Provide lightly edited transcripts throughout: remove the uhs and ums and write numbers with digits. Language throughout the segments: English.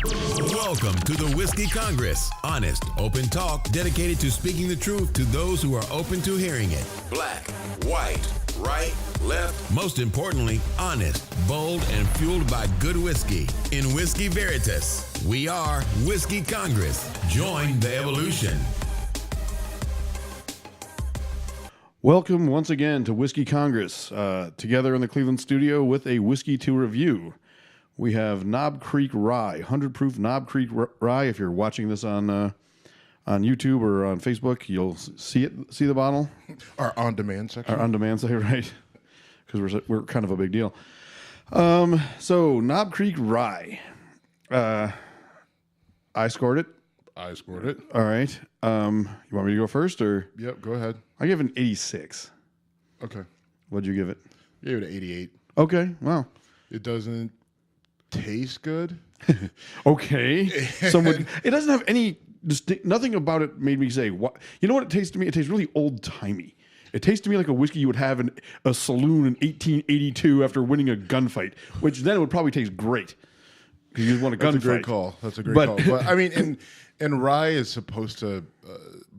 Welcome to the Whiskey Congress. Honest, open talk dedicated to speaking the truth to those who are open to hearing it. Black, white, right, left. Most importantly, honest, bold, and fueled by good whiskey. In Whiskey Veritas, we are Whiskey Congress. Join the evolution. Welcome once again to Whiskey Congress, together in the Cleveland studio with a whiskey to review. We have Knob Creek Rye, 100 proof Knob Creek Rye. If you're watching this on YouTube or on Facebook, you'll see the bottle. Our on-demand section. Our on-demand section, right? Because we're kind of a big deal. So Knob Creek Rye. I scored it. I scored it. All right. You want me to go first, or? Yep, go ahead. I give it an 86. Okay. What'd you give it? I gave it an 88. Okay. Wow. It doesn't taste good. Okay. It doesn't have any nothing about it made me say, what? You know what it tastes to me? It tastes really old-timey. It tastes to me like a whiskey you would have in a saloon in 1882 after winning a gunfight, which then it would probably taste great. Because you just want a gunfight. That's a great call. That's a great call. But I mean, and rye is supposed to,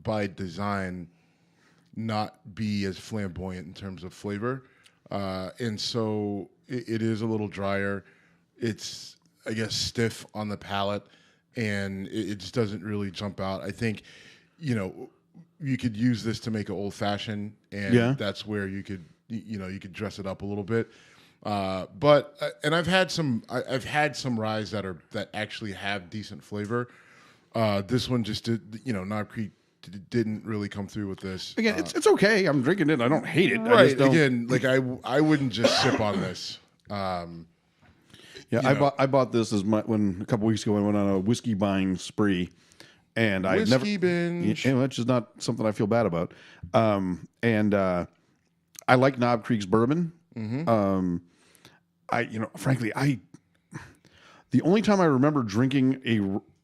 by design, not be as flamboyant in terms of flavor. And so it is a little drier. It's, I guess, stiff on the palate, and it just doesn't really jump out. I think, you could use this to make an old fashioned, and that's where you could dress it up a little bit. But I've had some ryes that actually have decent flavor. This one just did, Knob Creek didn't really come through with this. Again, it's okay. I'm drinking it. I don't hate it. Right. Again, like I wouldn't just sip on this. I bought this when a couple weeks ago I went on a whiskey buying spree, and I never binge, which is not something I feel bad about. I like Knob Creek's bourbon. Mm-hmm. Frankly, the only time I remember drinking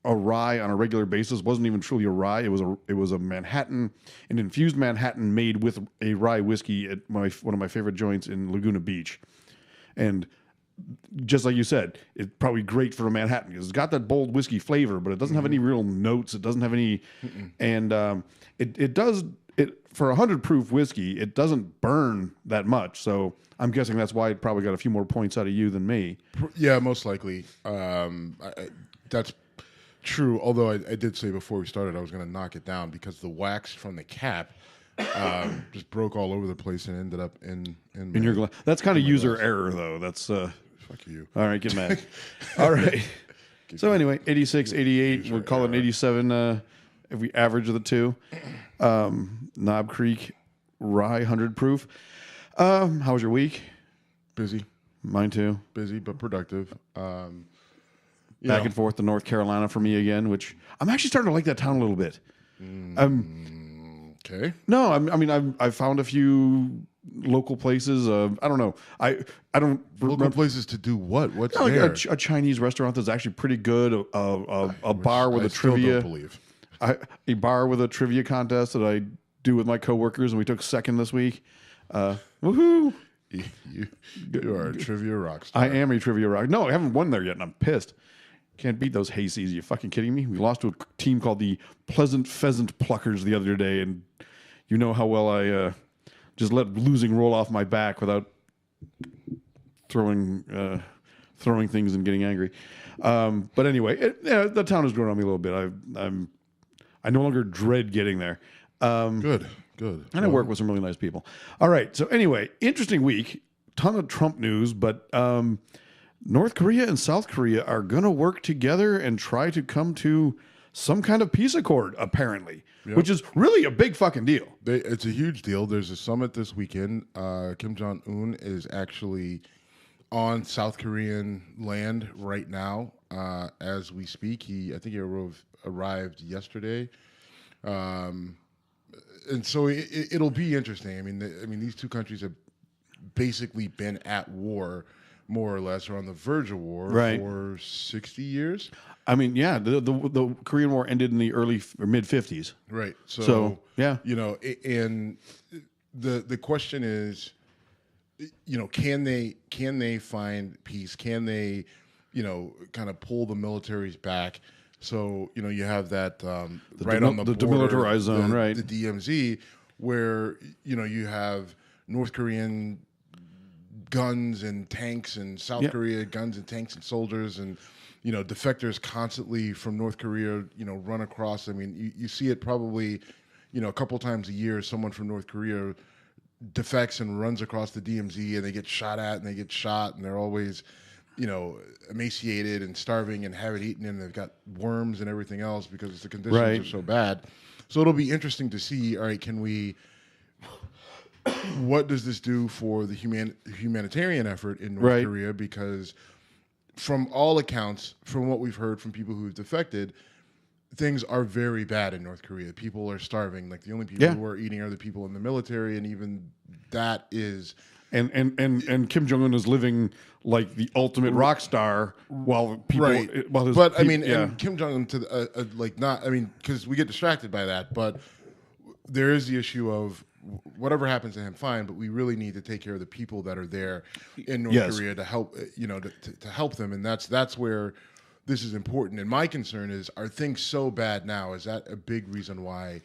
a rye on a regular basis wasn't even truly a rye. It was a Manhattan, an infused Manhattan made with a rye whiskey at one of my favorite joints in Laguna Beach, and just like you said, it's probably great for a Manhattan because it's got that bold whiskey flavor, but it doesn't have any real notes. It doesn't have any, and it does it for 100 proof whiskey. It doesn't burn that much, so I'm guessing that's why it probably got a few more points out of you than me. Yeah, most likely. That's true. Although I did say before we started I was going to knock it down because the wax from the cap just broke all over the place and ended up in your glass. That's kind of user error, though. That's fuck you. All right, get mad. All right. So anyway, 86, 88. We'll call it an 87 if we average the two. Knob Creek Rye 100 proof. How was your week? Busy. Mine too. Busy but productive. Back and forth to North Carolina for me again, which I'm actually starting to like that town a little bit. Okay. No, I've found a few local places. I don't know. I don't local places to do what? What's like there? A Chinese restaurant that's actually pretty good. A bar with a trivia. Don't believe. A bar with a trivia contest that I do with my coworkers, and we took second this week. Woohoo! You are a trivia rock star. I am a trivia rock. No, I haven't won there yet, and I'm pissed. Can't beat those hayseeds. Are you fucking kidding me? We lost to a team called the Pleasant Pheasant Pluckers the other day, and you know how well I just let losing roll off my back without throwing things and getting angry. But anyway, the town has grown on me a little bit. I no longer dread getting there. Good. And I work with some really nice people. All right. So anyway, interesting week. Ton of Trump news, but North Korea and South Korea are going to work together and try to come to some kind of peace accord, apparently, which is really a big fucking deal. It's a huge deal. There's a summit this weekend. Kim Jong-un is actually on South Korean land right now as we speak. I think he arrived yesterday. And so it'll be interesting. I mean, these two countries have basically been at war, more or less, or on the verge of war for 60 years. I mean, yeah, the Korean War ended in the early or mid 50s. Right. So yeah, and the question is, can they find peace? Can they, kind of pull the militaries back. So, you have that right on on the border, demilitarized zone, right? The DMZ, where, you have North Korean guns and tanks and South Korea guns and tanks and soldiers and, defectors constantly from North Korea, run across. I mean, you see it probably, a couple times a year, someone from North Korea defects and runs across the DMZ and they get shot at and they get shot and they're always, emaciated and starving and haven't eaten and they've got worms and everything else because the conditions are so bad. So it'll be interesting to see, all right, what does this do for the humanitarian effort in North Korea? Because from all accounts, from what we've heard from people who've defected, things are very bad in North Korea. People are starving. Like the only people who are eating are the people in the military, and even that is. And Kim Jong-un is living like the ultimate rock star while people. And Kim Jong-un because we get distracted by that, but there is the issue of whatever happens to him, fine, but we really need to take care of the people that are there in North Korea to help, to help them, and that's where this is important. And my concern is, are things so bad now? Is that a big reason why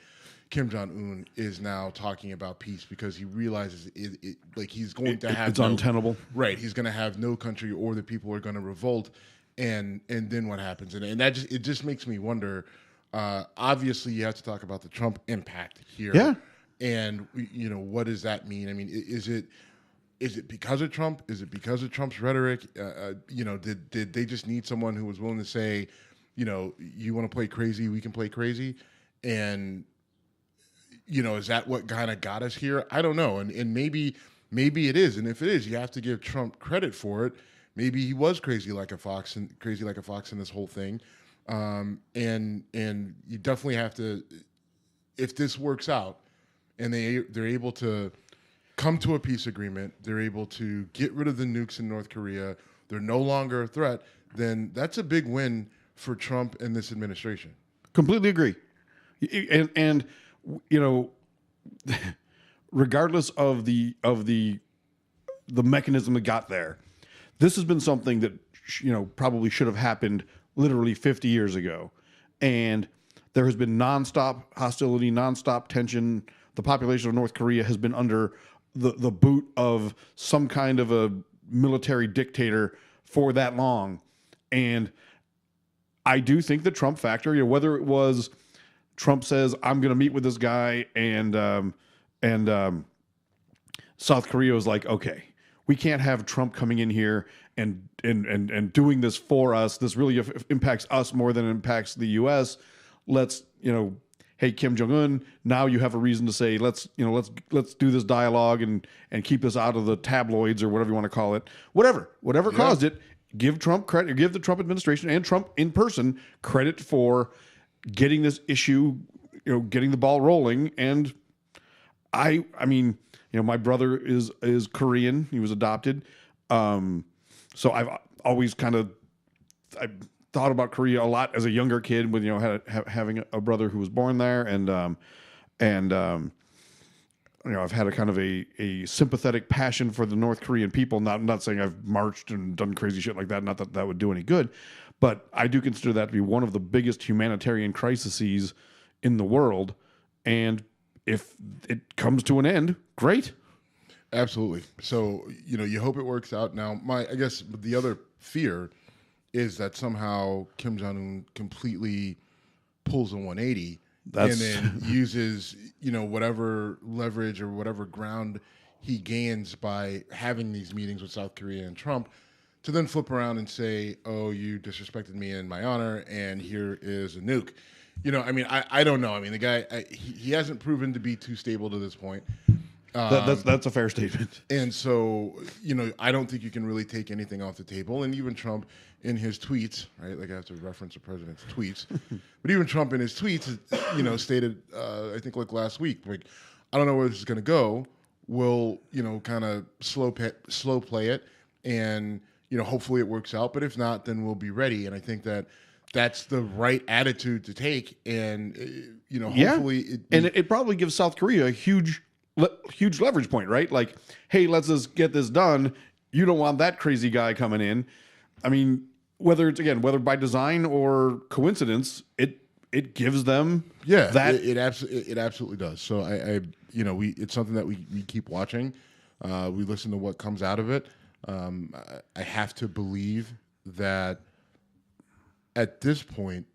Kim Jong-un is now talking about peace? Because he realizes he's going to have untenable. Right, he's going to have no country, or the people are going to revolt, and then what happens? And that just makes me wonder. Obviously, you have to talk about the Trump impact here. Yeah. And what does that mean? I mean, is it because of Trump? Is it because of Trump's rhetoric? Did they just need someone who was willing to say, you want to play crazy, we can play crazy, and is that what kind of got us here? I don't know, and maybe it is, and if it is, you have to give Trump credit for it. Maybe he was crazy like a fox in this whole thing, and you definitely have to, if this works out. And they're able to come to a peace agreement. They're able to get rid of the nukes in North Korea. They're no longer a threat. Then that's a big win for Trump and this administration. Completely agree. And regardless of the mechanism that got there, this has been something that probably should have happened literally 50 years ago. And there has been nonstop hostility, nonstop tension. The population of North Korea has been under the boot of some kind of a military dictator for that long. And I do think the Trump factor, whether it was Trump says, I'm going to meet with this guy, and South Korea was like, okay, we can't have Trump coming in here and doing this for us. This really impacts us more than it impacts the U.S. Let's, hey, Kim Jong-un, now you have a reason to say, let's do this dialogue and keep us out of the tabloids or whatever you want to call it. Whatever caused it, give Trump credit, give the Trump administration and Trump in person credit for getting this issue, getting the ball rolling. And I mean, my brother is Korean. He was adopted. So I've always I thought about Korea a lot as a younger kid with, having a brother who was born there. And I've had a kind of a sympathetic passion for the North Korean people. Not saying I've marched and done crazy shit like that. Not that that would do any good, but I do consider that to be one of the biggest humanitarian crises in the world. And if it comes to an end, great. Absolutely. So, you hope it works out. Now, I guess the other fear is that somehow Kim Jong-un completely pulls a 180 and then uses, whatever leverage or whatever ground he gains by having these meetings with South Korea and Trump to then flip around and say, oh, you disrespected me in my honor, and here is a nuke. I don't know. I mean, the guy, he hasn't proven to be too stable to this point. That's a fair statement. And so, I don't think you can really take anything off the table. And even Trump in his tweets, right? Like I have to reference the president's tweets. But even Trump in his tweets, stated, I think like last week, like, I don't know where this is going to go. We'll, kind of slow play it. And, hopefully it works out. But if not, then we'll be ready. And I think that's the right attitude to take. And, hopefully. It probably gives South Korea a huge leverage point, right? Like, hey, let's just get this done. You don't want that crazy guy coming in. I mean, whether by design or coincidence, it gives them that it absolutely does. So it's something that we keep watching. We listen to what comes out of it. I have to believe that at this point,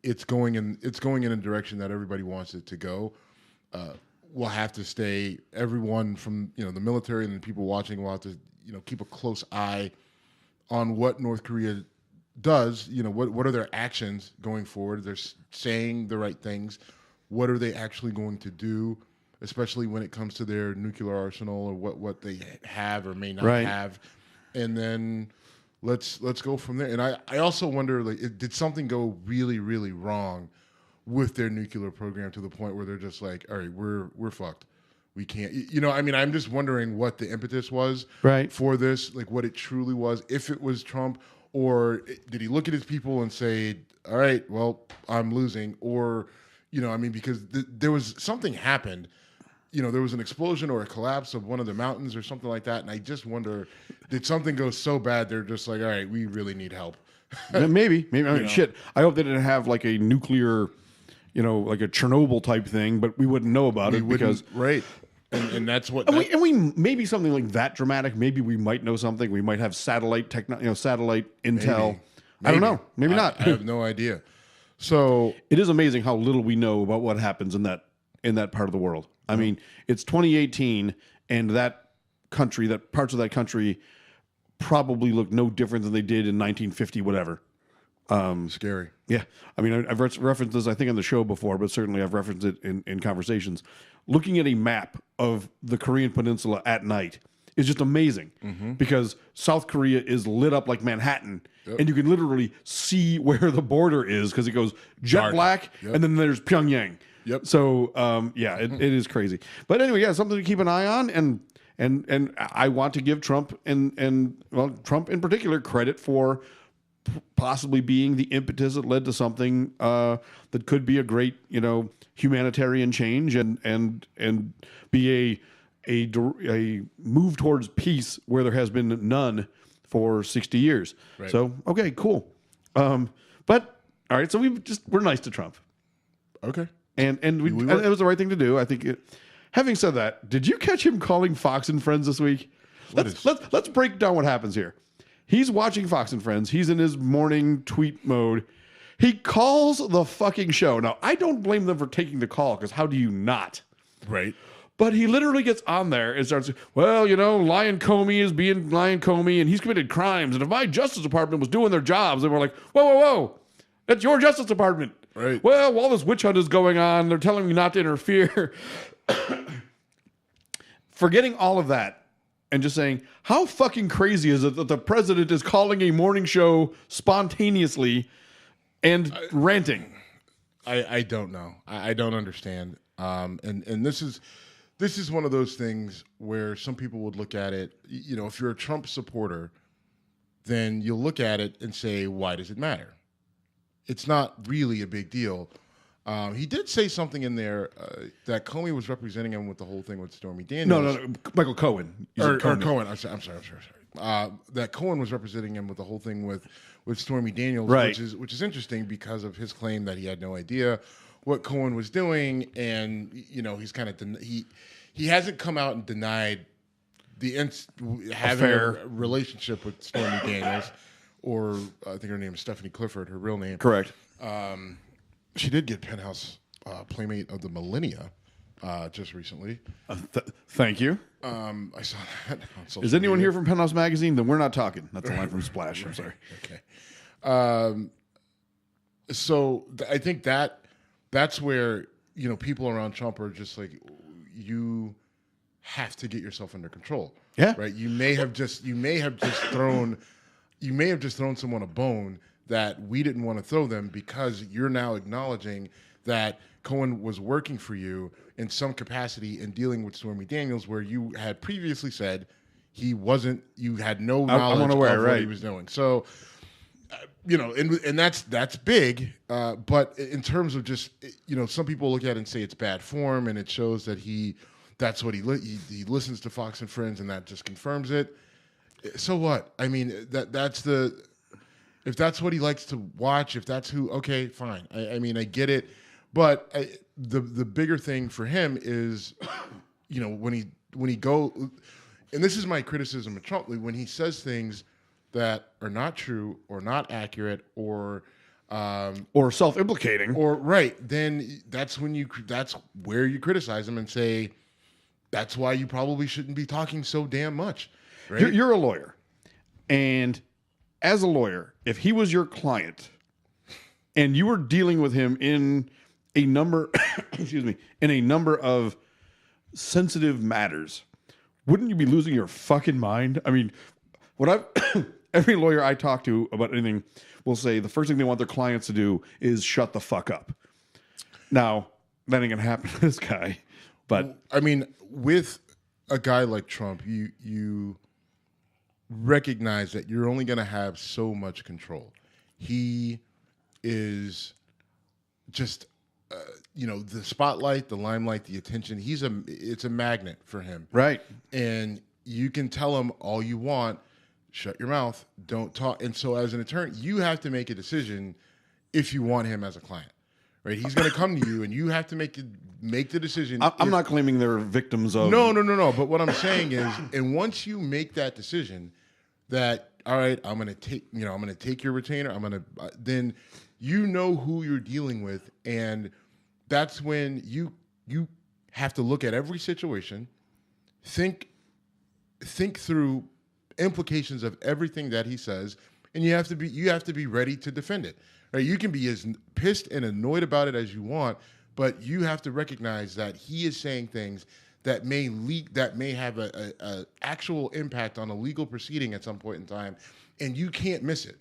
it's going in a direction that everybody wants it to go. We'll have to stay. Everyone from the military and the people watching will have to keep a close eye on what North Korea does. What are their actions going forward? They're saying the right things. What are they actually going to do, especially when it comes to their nuclear arsenal or what they have or may not have? And then let's go from there. And I also wonder, did something go really, really wrong with their nuclear program to the point where they're just like, all right, we're fucked. We can't, I'm just wondering what the impetus was for this, like what it truly was, if it was Trump, or did he look at his people and say, all right, well, I'm losing, or, because there was something happened, there was an explosion or a collapse of one of the mountains or something like that. And I just wonder, did something go so bad they're just like, all right, we really need help? Maybe. Shit. I hope they didn't have like a nuclear, like a Chernobyl type thing, but we wouldn't know about it because and that's what. And we maybe something like that dramatic. Maybe we might know something. We might have satellite satellite intel. Maybe. I don't know. Maybe not. I have no idea. So it is amazing how little we know about what happens in that part of the world. I mean, it's 2018, and that parts of that country probably look no different than they did in 1950, whatever. Scary. Yeah. I mean, I've referenced this, I think, on the show before, but certainly I've referenced it in conversations. Looking at a map of the Korean Peninsula at night is just amazing because South Korea is lit up like Manhattan, and you can literally see where the border is because it goes jet black, and then there's Pyongyang. Yep. So, it is crazy. But anyway, something to keep an eye on, and I want to give Trump and Trump in particular credit for possibly being the impetus that led to something that could be a great, humanitarian change and be a move towards peace where there has been none for 60 years. Right. So, okay, cool. But all right, so we're nice to Trump. Okay. And it was the right thing to do. I think having said that, did you catch him calling Fox and Friends this week? Let's break down what happens here. He's watching Fox and Friends. He's in his morning tweet mode. He calls the fucking show. Now, I don't blame them for taking the call because how do you not? Right. But he literally gets on there and starts, Lion Comey is being Lion Comey and he's committed crimes. And if my Justice Department was doing their jobs, they were like, whoa. That's your Justice Department. Right. Well, while this witch hunt is going on, they're telling me not to interfere. Forgetting all of that. And just saying, how fucking crazy is it that the president is calling a morning show spontaneously and ranting? I don't know. I don't understand. And this is one of those things where some people would look at it. If you're a Trump supporter, then you'll look at it and say, why does it matter? It's not really a big deal. He did say something in there that Comey was representing him with the whole thing with Stormy Daniels. No, Michael Cohen. Or Cohen. I'm sorry. That Cohen was representing him with the whole thing with Stormy Daniels, right. which is interesting because of his claim that he had no idea what Cohen was doing, and he's kind of he hasn't come out and denied having a relationship with Stormy Daniels, or I think her name is Stephanie Clifford, her real name. Correct. She did get Penthouse Playmate of the Millennia just recently. Thank you. I saw that on social Is anyone media. here from Penthouse Magazine? Then we're not talking. That's a line from Splash. I'm sorry. Okay. So I think that's where people around Trump are just like, you have to get yourself under control. Yeah. Right. You may have just thrown someone a bone that we didn't want to throw them because you're now acknowledging that Cohen was working for you in some capacity in dealing with Stormy Daniels, where you had previously said he wasn't. You had no knowledge of what he was doing. So, and that's big. But in terms of just some people look at it and say it's bad form, and it shows that that's what he listens to Fox and Friends, and that just confirms it. So what? I mean, that's the. if that's what he likes to watch, if that's who, okay, fine. I mean, I get it, but the bigger thing for him is, when he go, and this is my criticism of Trump, when he says things that are not true or not accurate or self-implicating, or right, then that's where you criticize him and say that's why you probably shouldn't be talking so damn much. Right? You're a lawyer, and as a lawyer, if he was your client and you were dealing with him in a number, in a number of sensitive matters, wouldn't you be losing your fucking mind? I mean, every lawyer I talk to about anything will say the first thing they want their clients to do is shut the fuck up. Now, that ain't gonna happen to this guy, but I mean, with a guy like Trump, you recognize that you're only going to have so much control. He is just, the spotlight, the limelight, the attention. It's a magnet for him, right? And you can tell him all you want, shut your mouth, don't talk. And so, as an attorney, you have to make a decision if you want him as a client, right? He's going to come to you, and you have to make the decision. I'm not claiming they're victims of. No. But what I'm saying is, and once you make that decision, that all right, I'm going to take your retainer. I'm going to then you know who you're dealing with, and that's when you have to look at every situation, think through implications of everything that he says, and you have to be ready to defend it. Right? You can be as pissed and annoyed about it as you want, but you have to recognize that he is saying things that may have a actual impact on a legal proceeding at some point in time, and you can't miss it,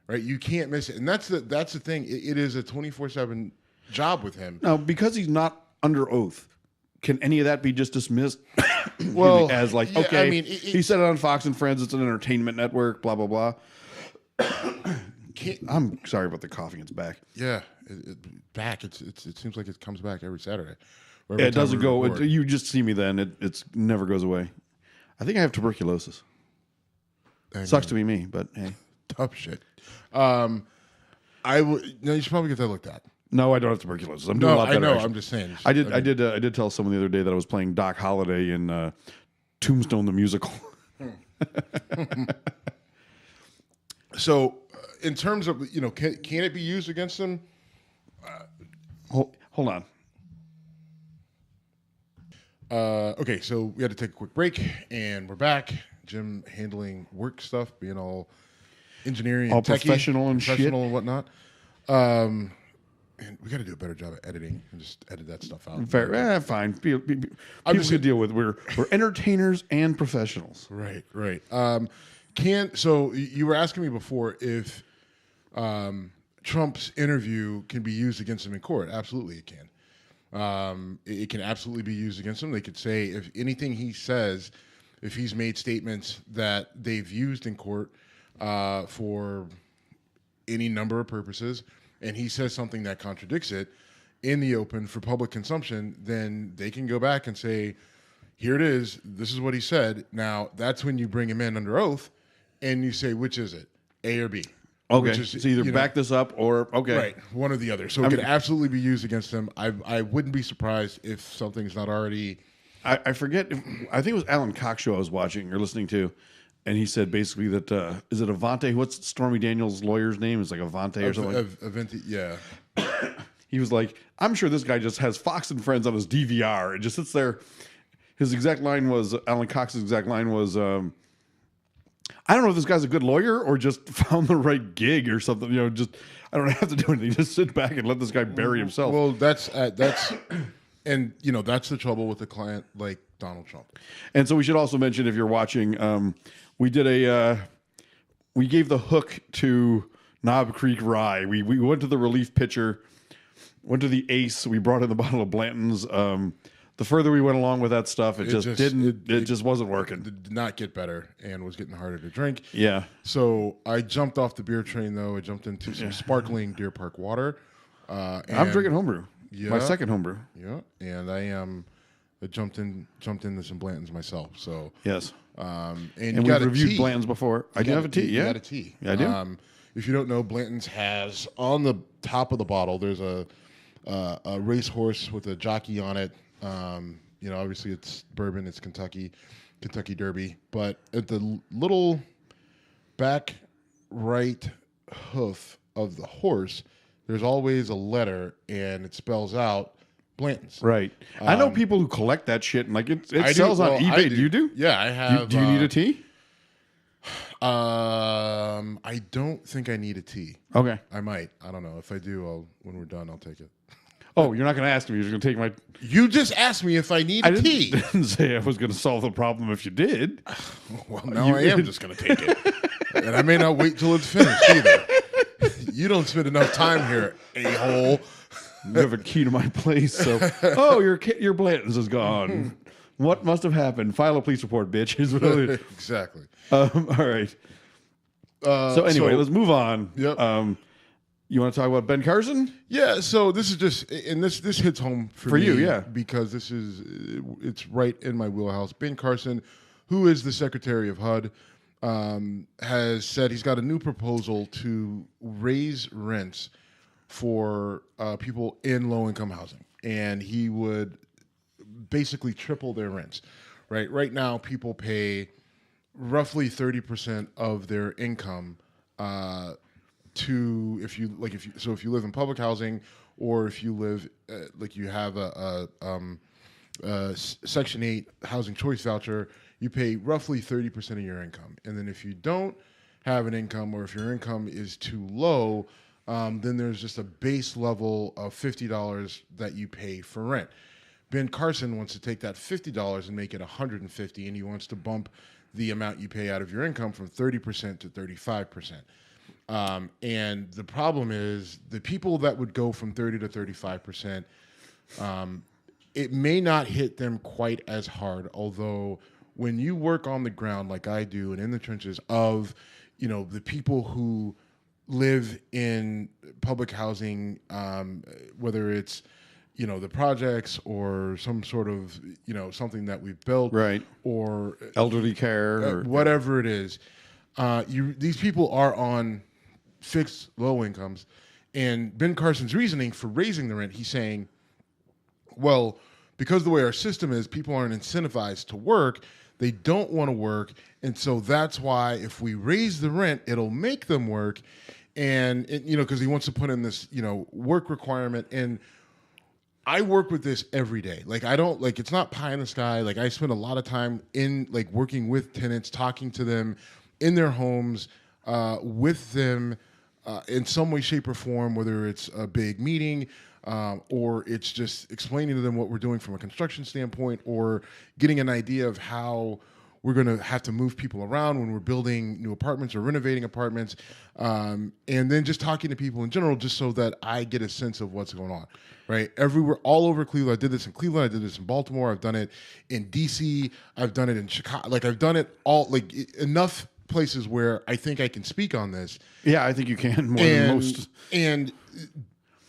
right? You can't miss it, and that's the thing. It is a 24/7 job with him. Now, because he's not under oath, can any of that be just dismissed? Well, as like, yeah, okay, I mean, he said it on Fox and Friends. It's an entertainment network. Blah blah blah. I'm sorry about the coughing. It's back. Yeah, back. It seems like it comes back every Saturday. It doesn't go. You just see me then. It never goes away. I think I have tuberculosis. Sucks to be me, but hey, tough shit. No, you should probably get that looked at. No, I don't have tuberculosis. I'm doing a lot better. I know. Actually. I'm just saying. I did tell someone the other day that I was playing Doc Holliday in Tombstone the musical. So, in terms of can it be used against them? Hold on. Okay, so we had to take a quick break, and we're back. Jim handling work stuff, being all engineering, all and techie, professional and whatnot. And we got to do a better job at editing and just edit that stuff out. Fair, fine. People can deal with. We're entertainers and professionals. Right. So you were asking me before if Trump's interview can be used against him in court. Absolutely, it can. It can absolutely be used against him. They could say if anything he says, if he's made statements that they've used in court for any number of purposes, and he says something that contradicts it in the open for public consumption, then they can go back and say, here it is. This is what he said. Now, that's when you bring him in under oath, and you say, which is it, A or B? Okay, so either back this up or, okay. Right, one or the other. So it could absolutely be used against him. I wouldn't be surprised if something's not already... I forget, I think it was Alan Cox show I was watching or listening to, and he said basically that, is it Avante? What's Stormy Daniels' lawyer's name? It's like Avante or something. Avante, yeah. He was like, I'm sure this guy just has Fox and Friends on his DVR. It just sits there. His exact line was, Alan Cox's exact line was, I don't know if this guy's a good lawyer or just found the right gig or something. Just I don't have to do anything. Just sit back and let this guy bury himself. Well, that's and that's the trouble with a client like Donald Trump. And so we should also mention, if you're watching, we did we gave the hook to Knob Creek Rye. We went to the relief pitcher, went to the ace. We brought in the bottle of Blanton's. The further we went along with that stuff, it just wasn't working. It did not get better and was getting harder to drink. Yeah. So I jumped off the beer train, though. I jumped into some sparkling Deer Park water. I'm drinking homebrew. Yeah, my second homebrew. Yeah, and I jumped into some Blanton's myself. So yes. And we reviewed Blanton's before. I do have a tea. Yeah, you got a tea. Yeah, I do. if you don't know, Blanton's has on the top of the bottle, there's a racehorse with a jockey on it. Obviously it's bourbon, it's Kentucky Derby, but at the little back right hoof of the horse, there's always a letter, and it spells out Blanton's. Right. I know people who collect that shit, and like it sells on eBay. Do you do? Yeah, I have. Do you need a T? I don't think I need a T. Okay. I might. I don't know. If I do, when we're done, I'll take it. Oh, you're not going to ask me. You're just going to take my... You just asked me if I need a T. Didn't say I was going to solve the problem if you did. Well, now I am just going to take it. And I may not wait till it's finished either. You don't spend enough time here, a-hole. You have a key to my place, so... Oh, your Blanton's is gone. What must have happened? File a police report, bitch. Is what Exactly. All right. So anyway, let's move on. Yep. You want to talk about Ben Carson? Yeah, so this is just, and this hits home for me, you, yeah, because it's right in my wheelhouse. Ben Carson, who is the Secretary of HUD, has said he's got a new proposal to raise rents for people in low-income housing, and he would basically triple their rents. Right now, people pay roughly 30% of their income if you live in public housing, or if you live you have a Section 8 housing choice voucher, you pay roughly 30% of your income. And then if you don't have an income, or if your income is too low, then there's just a base level of $50 that you pay for rent. Ben Carson wants to take that $50 and make it $150, and he wants to bump the amount you pay out of your income from 30% to 35%. And the problem is the people that would go from 30 to 35%, it may not hit them quite as hard. Although when you work on the ground like I do, and in the trenches of, the people who live in public housing, whether it's, the projects or some sort of, something that we've built, right, or elderly care, or whatever it is, these people are on fixed low incomes. And Ben Carson's reasoning for raising the rent, he's saying, well, because the way our system is, people aren't incentivized to work. They don't want to work. And so that's why if we raise the rent, it'll make them work. And, because he wants to put in this, work requirement. And I work with this every day. It's not pie in the sky. I spend a lot of time in, working with tenants, talking to them in their homes, with them, in some way, shape, or form, whether it's a big meeting, or it's just explaining to them what we're doing from a construction standpoint, or getting an idea of how we're going to have to move people around when we're building new apartments or renovating apartments, and then just talking to people in general, just so that I get a sense of what's going on, right? Everywhere, all over Cleveland. I did this in Cleveland. I did this in Baltimore. I've done it in D.C. I've done it in Chicago. I've done it all, enough places where I think I can speak on this. Yeah, I think you can more than most. And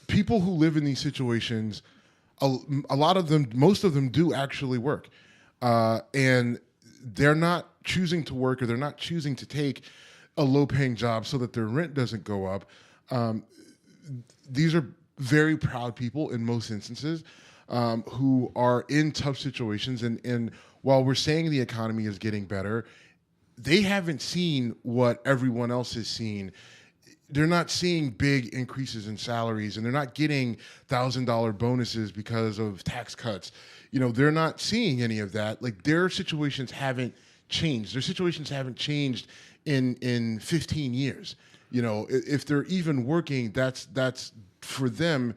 people who live in these situations, a lot of them, most of them do actually work. And they're not choosing to work, or they're not choosing to take a low-paying job so that their rent doesn't go up. These are very proud people in most instances, who are in tough situations. And while we're saying the economy is getting better, they haven't seen what everyone else has seen. They're not seeing big increases in salaries, and they're not getting $1,000 bonuses because of tax cuts. They're not seeing any of that. Their situations haven't changed. Their situations haven't changed in 15 years. If they're even working, that's for them,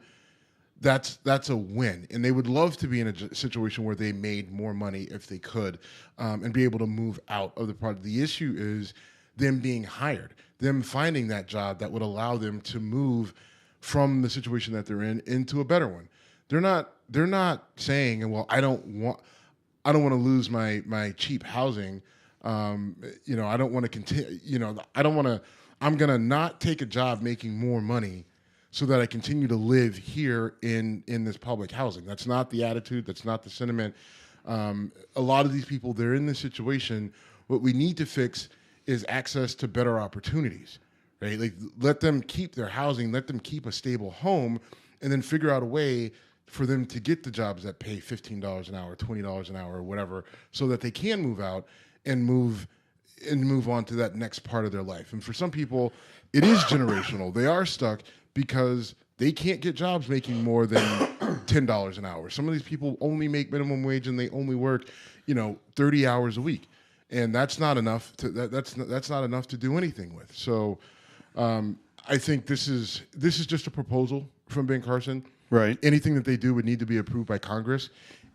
that's a win. And they would love to be in a situation where they made more money if they could, and be able to move out of the project. The issue is them being hired, them finding that job that would allow them to move from the situation that they're in into a better one. They're not saying, well, I don't want to lose my cheap housing. I don't want to continue, I'm going to not take a job making more money so that I continue to live here in this public housing. That's not the attitude. That's not the sentiment. A lot of these people, they're in this situation. What we need to fix is access to better opportunities, right? Like, let them keep their housing, let them keep a stable home, and then figure out a way for them to get the jobs that pay $15 an hour, $20 an hour, or whatever, so that they can move out and move on to that next part of their life. And for some people, it is generational. They are stuck because they can't get jobs making more than $10 an hour. Some of these people only make minimum wage and they only work, 30 hours a week, and that's not enough to that's not enough to do anything with. So, I think this is just a proposal from Ben Carson. Right. Anything that they do would need to be approved by Congress,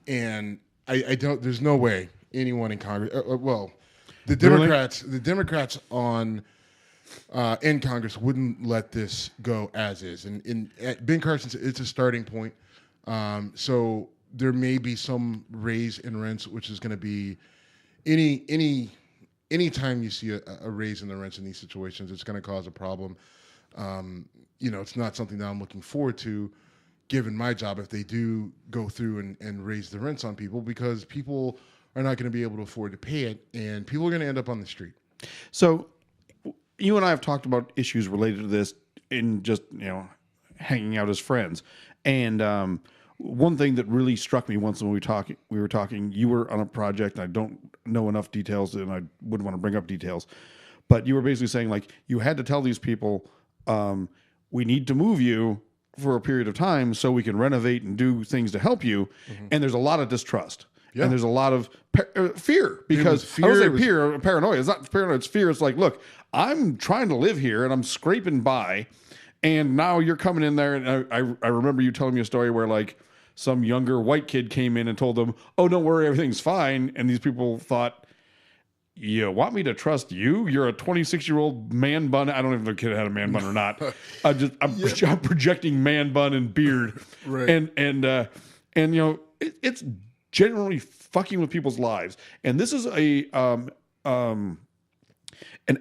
and I don't. There's no way anyone in Congress. The Democrats, really? the Democrats in Congress wouldn't let this go as is. And Ben Carson, it's a starting point. So there may be some raise in rents, which is going to be any time you see a raise in the rents in these situations, it's going to cause a problem. It's not something that I'm looking forward to, given my job, if they do go through and raise the rents on people, because people are not going to be able to afford to pay it, and people are going to end up on the street. So you and I have talked about issues related to this in just, hanging out as friends. And one thing that really struck me once when we were talking, you were on a project, and I don't know enough details, and I wouldn't want to bring up details, but you were basically saying, like, you had to tell these people, we need to move you for a period of time so we can renovate and do things to help you. Mm-hmm. And there's a lot of distrust. Yeah. And there's a lot of fear, because paranoia. It's not paranoia, it's fear. It's like, look, I'm trying to live here and I'm scraping by, and now you're coming in there. And I remember you telling me a story where, like, some younger white kid came in and told them, oh, don't worry, everything's fine. And these people thought, you want me to trust you? You're a 26-year-old man bun. I don't know if the kid had a man bun or not. I'm projecting man bun and beard. Right. And it's generally fucking with people's lives. And this is an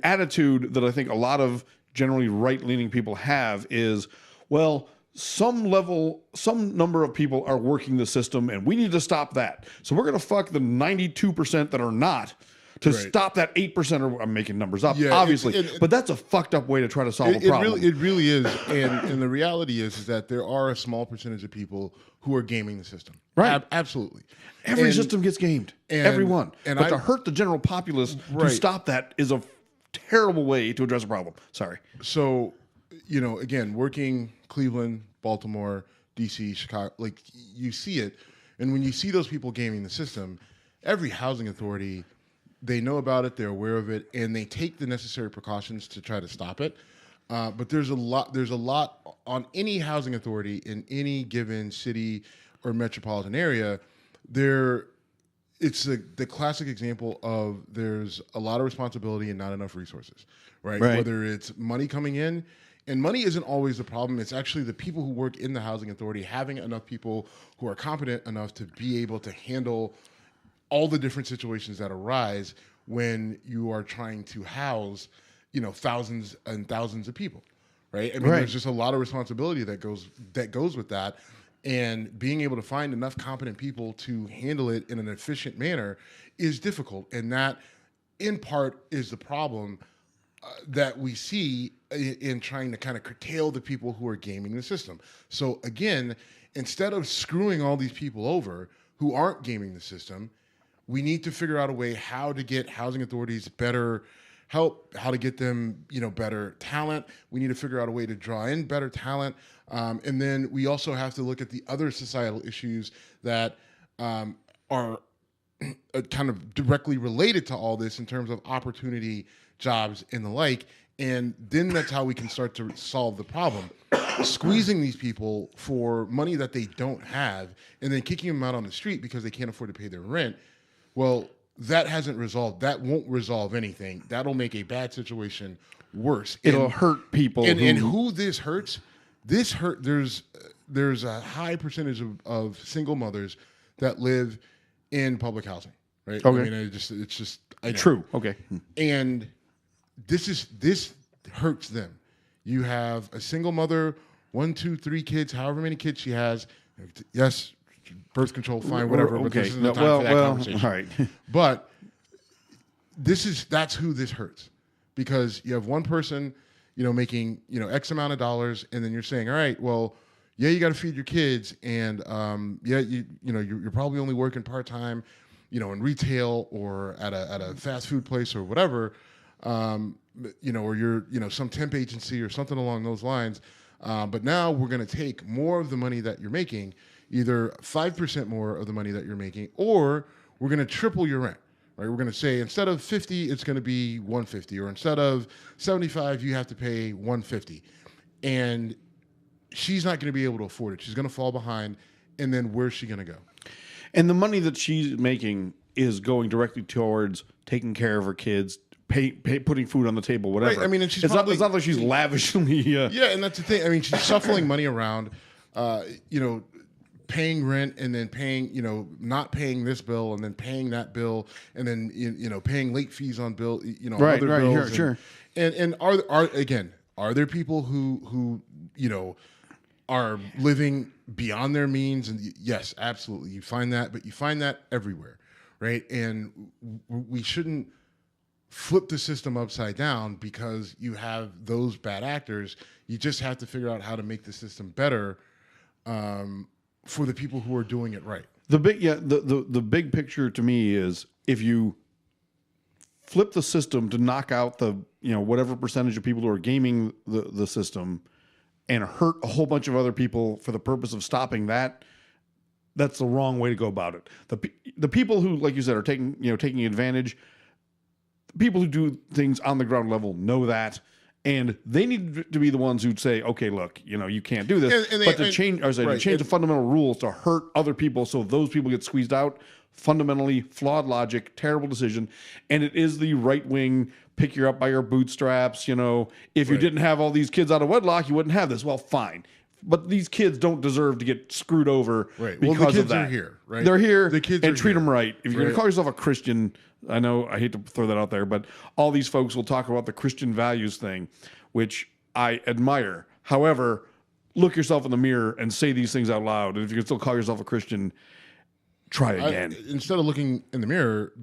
attitude that I think a lot of generally right-leaning people have is, well, some number of people are working the system and we need to stop that. So we're going to fuck the 92% that are not to stop that 8%, or I'm making numbers up, obviously. But that's a fucked up way to try to solve a problem. It really is. And the reality is that there are a small percentage of people who are gaming the system. Right. Absolutely. Every system gets gamed. Everyone. But to hurt the general populace to stop that is a terrible way to address a problem. Sorry. So, again, working Cleveland, Baltimore, DC, Chicago, like, you see it. And when you see those people gaming the system, every housing authority, they know about it, they're aware of it, and they take the necessary precautions to try to stop it. But there's a lot on any housing authority in any given city or metropolitan area. It's the classic example of there's a lot of responsibility and not enough resources, right? Whether it's money coming in, and money isn't always the problem. It's actually the people who work in the housing authority, having enough people who are competent enough to be able to handle all the different situations that arise when you are trying to house, thousands and thousands of people, right? I mean, there's just a lot of responsibility that goes with that, and being able to find enough competent people to handle it in an efficient manner is difficult, and that, in part, is the problem that we see in trying to kind of curtail the people who are gaming the system. So again, instead of screwing all these people over who aren't gaming the system, we need to figure out a way how to get housing authorities better help, how to get them, better talent. We need to figure out a way to draw in better talent. And then we also have to look at the other societal issues that are kind of directly related to all this in terms of opportunity, jobs, and the like. And then that's how we can start to solve the problem. Squeezing these people for money that they don't have and then kicking them out on the street because they can't afford to pay their rent. Well, that hasn't resolved. That won't resolve anything. That'll make a bad situation worse. It'll hurt people. And who this hurts, there's a high percentage of single mothers that live in public housing, right? Okay. I mean, it's just true. Okay. And this hurts them. You have a single mother, 1, 2, 3 kids, however many kids she has. Yes, birth control, fine, whatever. Okay. But this isn't the time for that conversation. All right. But that's who this hurts, because you have one person, making, X amount of dollars, and then you're saying, all right, well, yeah, you got to feed your kids, and yeah, you're probably only working part-time, in retail or at a fast food place or whatever, or you're, some temp agency or something along those lines. But now we're going to take more of the money that you're making, either 5% more of the money that you're making, or we're going to triple your rent. Right? We're going to say instead of 50, it's going to be 150, or instead of 75, you have to pay 150. And she's not going to be able to afford it. She's going to fall behind. And then where's she going to go? And the money that she's making is going directly towards taking care of her kids, putting food on the table, whatever. Right. I mean, and she's it's not like she's lavishly. Yeah, and that's the thing. I mean, she's shuffling money around, paying rent, and then paying, not paying this bill, and then paying that bill, and then paying late fees on bill, right, other right, bills. Sure. And are there people who are living beyond their means? And yes, absolutely, you find that, but you find that everywhere, right? And we shouldn't flip the system upside down because you have those bad actors. You just have to figure out how to make the system better for the people who are doing it right. The big picture to me is if you flip the system to knock out the whatever percentage of people who are gaming the system and hurt a whole bunch of other people for the purpose of stopping that, that's the wrong way to go about it. The people who, like you said, are taking advantage. People who do things on the ground level know that, and they need to be the ones who'd say, "Okay, look, you can't do this." To change the fundamental rules to hurt other people, so those people get squeezed out. Fundamentally flawed logic, terrible decision, and it is the right wing pick you up by your bootstraps. If you didn't have all these kids out of wedlock, you wouldn't have this. Well, fine. But these kids don't deserve to get screwed over because of that. Are here, right? They're here, the kids and treat them right. If you're going to call yourself a Christian, I know I hate to throw that out there, but all these folks will talk about the Christian values thing, which I admire. However, look yourself in the mirror and say these things out loud. And if you can still call yourself a Christian, try again. Instead of looking in the mirror,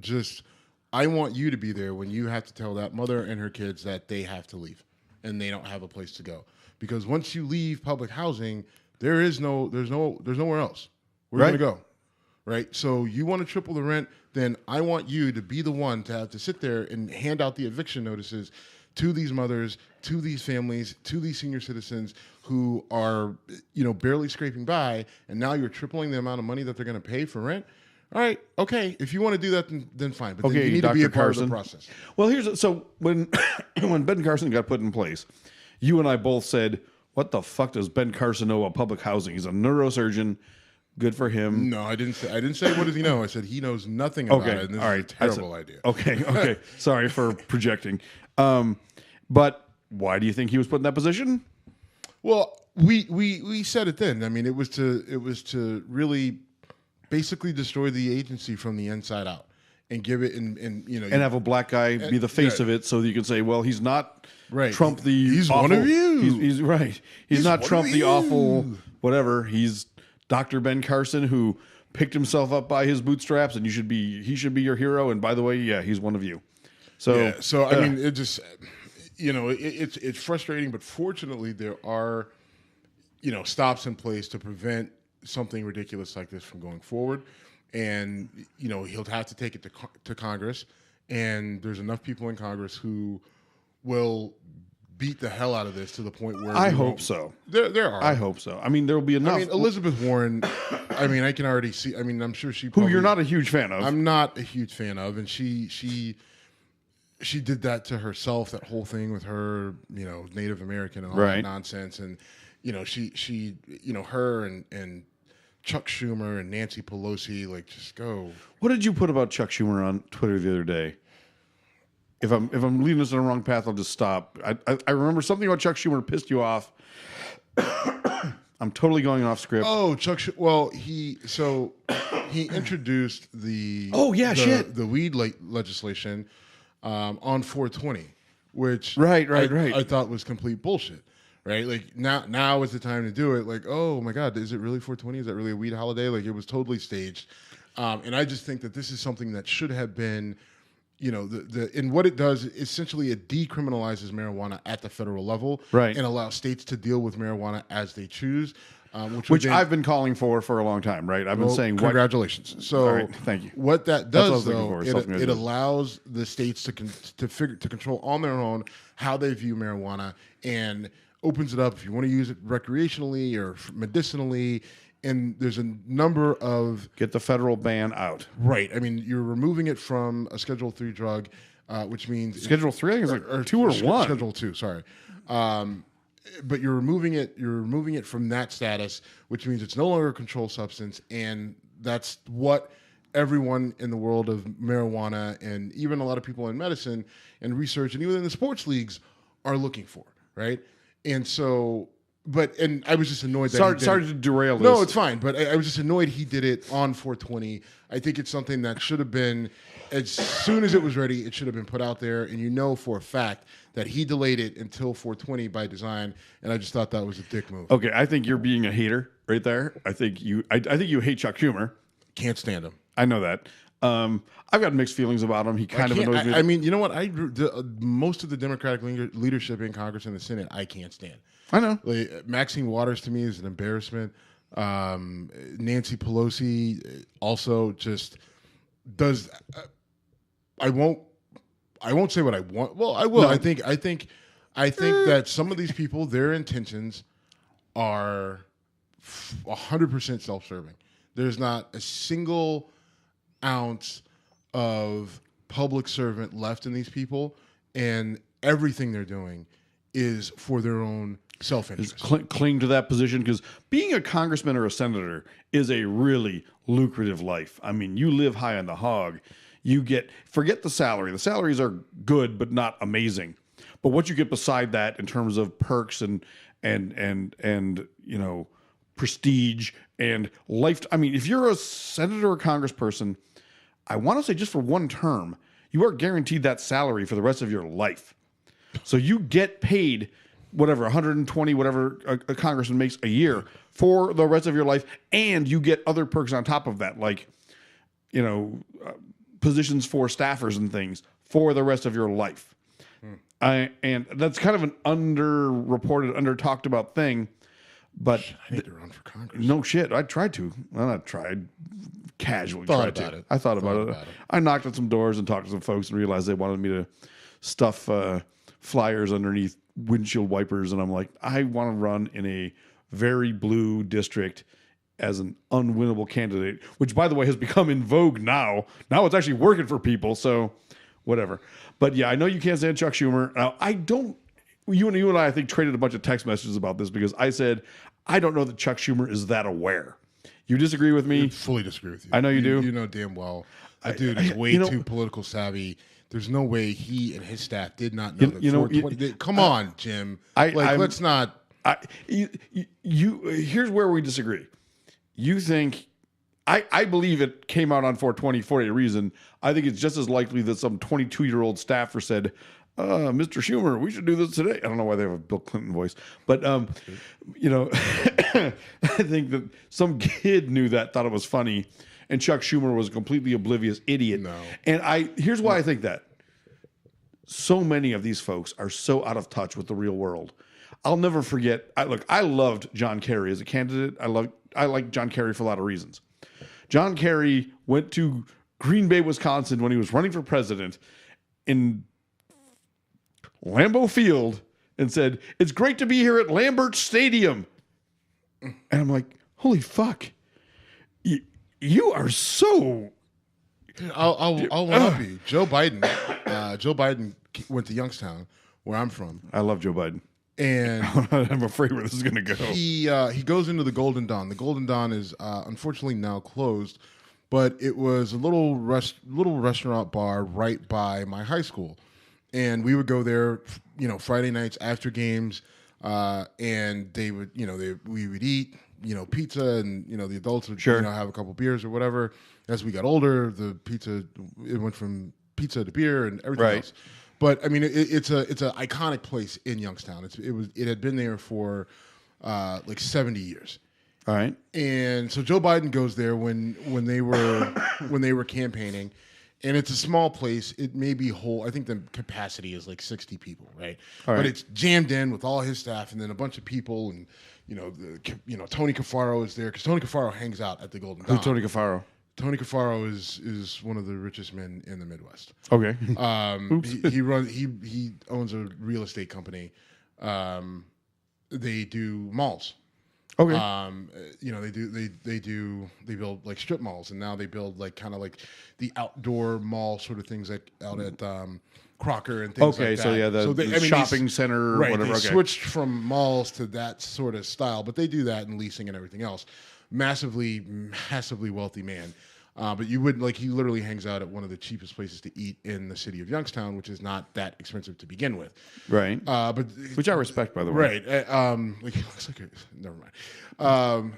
I want you to be there when you have to tell that mother and her kids that they have to leave and they don't have a place to go. Because once you leave public housing, there's nowhere else. Where are you going to go? Right? So you want to triple the rent, then I want you to be the one to have to sit there and hand out the eviction notices to these mothers, to these families, to these senior citizens who are, barely scraping by, and now you're tripling the amount of money that they're going to pay for rent. All right, okay. If you want to do that, then fine. But then you need to be a part of the process. Well, when when Ben Carson got put in place, you and I both said, "What the fuck does Ben Carson know about public housing? He's a neurosurgeon. Good for him." No, I didn't say what does he know. I said he knows nothing about it. And this is a terrible idea. Okay. Sorry for projecting. But why do you think he was put in that position? Well, we said it then. I mean, it was to really basically destroy the agency from the inside out and give it and have a black guy be the face of it, so that you can say, well, he's not Trump the he's awful, one of you. He's right. He's not Trump the awful whatever. He's Dr. Ben Carson who picked himself up by his bootstraps, and he should be your hero. And by the way, yeah, he's one of you. So I mean, it just it's frustrating, but fortunately there are stops in place to prevent something ridiculous like this from going forward. And he'll have to take it to Congress, and there's enough people in Congress who will beat the hell out of this to the point where I hope so. There are. I hope so. I mean, there will be enough. I mean, Elizabeth Warren. I mean, I can already see. I mean, I'm sure she. Who you're not a huge fan of. I'm not a huge fan of, and she did that to herself. That whole thing with her, Native American and all that nonsense, and she her and Chuck Schumer and Nancy Pelosi, just go. What did you put about Chuck Schumer on Twitter the other day? If I'm leading us on the wrong path, I'll just stop. I remember something about Chuck Schumer pissed you off. I'm totally going off script. Oh, well, he introduced the the weed legislation on 420, which I thought was complete bullshit. Right, now is the time to do it. Oh my God, is it really 420? Is that really a weed holiday? It was totally staged, and I just think that this is something that should have been and what it does, essentially it decriminalizes marijuana at the federal level, right, and allows states to deal with marijuana as they choose. Which I've been calling for a long time, right? I've been saying, congratulations. So, right, thank you. What that does, though, it allows the states to control on their own how they view marijuana, and opens it up if you want to use it recreationally or medicinally. And there's a number of get the federal ban out. Right. I mean, you're removing it from a Schedule 3 drug, which means Schedule 3, I think it's like 2 or 1. Schedule 2. Sorry. But you're removing it. You're removing it from that status, which means it's no longer a controlled substance, and that's what everyone in the world of marijuana, and even a lot of people in medicine and research, and even in the sports leagues, are looking for, right? And so, and I was just annoyed that sorry to derail this. No, it's fine. But I was just annoyed he did it on 420. I think it's something that should have been, as soon as it was ready, it should have been put out there. And you know for a fact that he delayed it until 420 by design. And I just thought that was a dick move. Okay, I think you're being a hater right there. I think you hate Chuck Schumer. Can't stand him. I know that. I've got mixed feelings about him. He kind of annoys me. I mean, you know what? Most of the Democratic leadership in Congress and the Senate, I can't stand. I know. Maxine Waters to me is an embarrassment. Nancy Pelosi also just does. I won't say what I want. Well, I will. No. I think that some of these people, their intentions are 100% self-serving. There's not a single ounce of public servant left in these people, and everything they're doing is for their own self-interest. Cling to that position, because being a congressman or a senator is a really lucrative life. I mean, you live high on the hog. You forget the salary. The salaries are good, but not amazing. But what you get beside that in terms of perks and prestige and life. I mean, if you're a senator or congressperson, I want to say just for one term, you are guaranteed that salary for the rest of your life. So you get paid whatever, 120, whatever a congressman makes a year for the rest of your life. And you get other perks on top of that, like, positions for staffers and things for the rest of your life. And that's kind of an underreported, under-talked about thing. But I need to run for Congress. No shit. I tried to. Well, not tried. Casually thought tried about to. it. I thought about it. I knocked on some doors and talked to some folks and realized they wanted me to stuff flyers underneath windshield wipers. And I'm like, I want to run in a very blue district as an unwinnable candidate, which, by the way, has become in vogue now. Now it's actually working for people. So whatever. But yeah, I know you can't stand Chuck Schumer. Now, I don't. You and I think, traded a bunch of text messages about this because I said, I don't know that Chuck Schumer is that aware. You disagree with me? I fully disagree with you. I know you do. You know damn well. That dude is way too political savvy. There's no way he and his staff did not know that. Come on, Jim. Let's not. Here's where we disagree. You think, I believe it came out on 420 for a reason. I think it's just as likely that some 22-year-old staffer said, Mr. Schumer, we should do this today. I don't know why they have a Bill Clinton voice, but I think that some kid knew that, thought it was funny, and Chuck Schumer was a completely oblivious idiot. No. And here's why I think that. So many of these folks are so out of touch with the real world. I'll never forget. I loved John Kerry as a candidate. I like John Kerry for a lot of reasons. John Kerry went to Green Bay, Wisconsin when he was running for president in Lambeau Field and said, "It's great to be here at Lambert Stadium." And I'm like, holy fuck. You are so... I'll one up you. Joe Biden went to Youngstown, where I'm from. I love Joe Biden. And I'm afraid where this is going to go. He goes into the Golden Dawn. The Golden Dawn is unfortunately now closed, but it was a little restaurant bar right by my high school. And we would go there, Friday nights after games, and they would, we would eat, pizza, and the adults would, have a couple beers or whatever. As we got older, it went from pizza to beer and everything else. But I mean, it's an iconic place in Youngstown. It had been there for like 70 years. All right. And so Joe Biden goes there when they were campaigning. And it's a small place. It may be whole. I think the capacity is like 60 people, right? All right. But it's jammed in with all his staff and then a bunch of people. And, Tony Cafaro is there because Tony Cafaro hangs out at the Golden Dawn. Who's Tony Cafaro? Tony Cafaro is one of the richest men in the Midwest. Okay. He owns a real estate company. They do malls. Okay. They build like strip malls, and now they build like kind of like the outdoor mall sort of things like out at Crocker and things like that. So yeah, the shopping center, right? Whatever. They switched from malls to that sort of style, but they do that in leasing and everything else. Massively wealthy man. But you wouldn't like he literally hangs out at one of the cheapest places to eat in the city of Youngstown, which is not that expensive to begin with. Right. But which I respect, by the way. Right. Like he looks like never mind.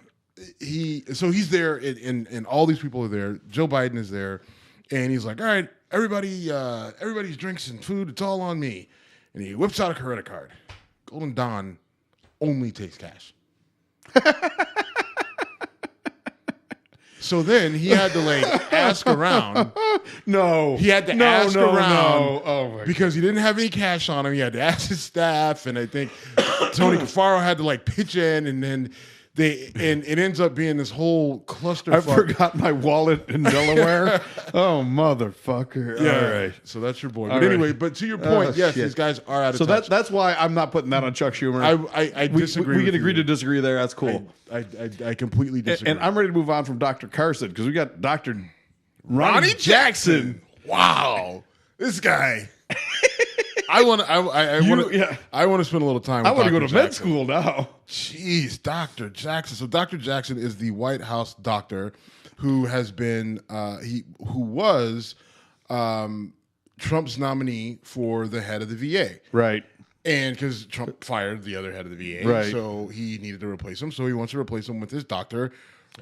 He's there and all these people are there. Joe Biden is there, and he's like, all right, everybody's drinks and food, it's all on me. And he whips out a credit card. Golden Dawn only takes cash. So then he had to like ask around. No. He had to ask around. No. Oh my because he didn't have any cash on him. He had to ask his staff, and I think Tony Cafaro had to like pitch in, and then it ends up being this whole clusterfuck. I forgot my wallet in Delaware. Oh, motherfucker. Yeah. All right. So that's your boy. All But anyway, right. but to your point, yes, shit. these guys are out of So touch. that's why I'm not putting that on Chuck Schumer. I disagree. We can with agree you. to disagree there. That's cool. I completely disagree. And I'm ready to move on from Dr. Carson because we got Dr. Ronny Jackson. Wow. This guy. I want to spend a little time with I want to go Dr. to med Jackson. school now. Jeez, Dr. Jackson. So Dr. Jackson is the White House doctor who has been who was Trump's nominee for the head of the VA. Right. And because Trump fired the other head of the VA, Right. so he needed to replace him. So he wants to replace him with his doctor,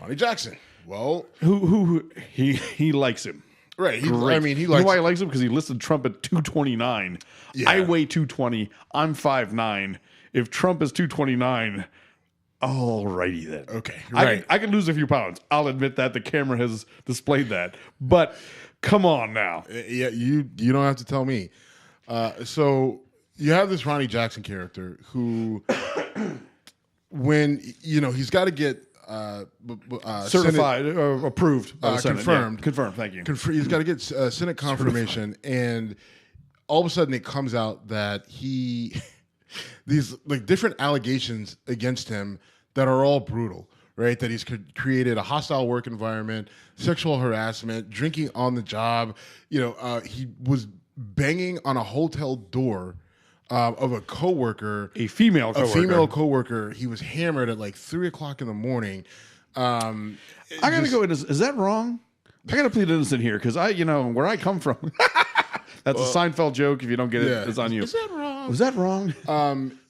Ronny Jackson. Well, Who he likes him. right. He Great. likes. You know why he likes him? Because he listed Trump at 229. Yeah. I weigh 220. I'm 5'9". If Trump is 229, alrighty then. Okay, right. I can lose a few pounds. I'll admit that. The camera has displayed that. But come on now. Yeah, you don't have to tell me. So you have this Ronny Jackson character who, when he's got to get Certified, approved, by the Senate. confirmed. Yeah, confirmed. Thank you. He's got to get Senate confirmation, and all of a sudden it comes out that these like different allegations against him that are all brutal, right? That he's created a hostile work environment, sexual harassment, drinking on the job. He was banging on a hotel door of a coworker, A female coworker. He was hammered at like 3:00 in the morning. I gotta go in. Is that wrong? I gotta plead innocent here because where I come from. That's a Seinfeld joke. If you don't get it, it's on you. Is that wrong? Was that wrong?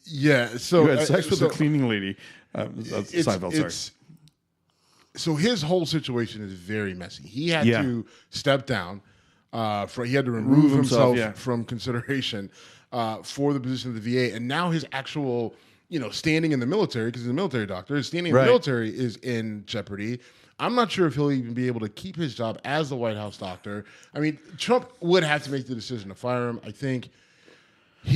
Yeah. So You had sex with a cleaning lady. That's Seinfeld. Sorry. So his whole situation is very messy. He had to step down. He had to remove himself from consideration for the position of the VA, and now his actual, standing in the military, because he's a military doctor, his standing in the military is in jeopardy. I'm not sure if he'll even be able to keep his job as the White House doctor. I mean, Trump would have to make the decision to fire him. I think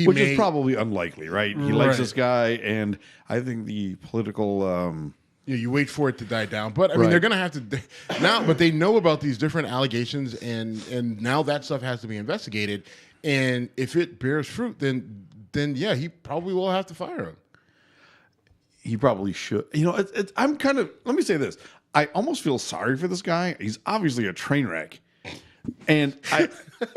Which is probably unlikely, right? He likes this guy, and I think the political... you wait for it to die down. But, I mean, they're going to have to... now. But they know about these different allegations, and now that stuff has to be investigated. And if it bears fruit, then yeah, he probably will have to fire him. He probably should. I'm kind of... Let me say this. I almost feel sorry for this guy. He's obviously a train wreck. And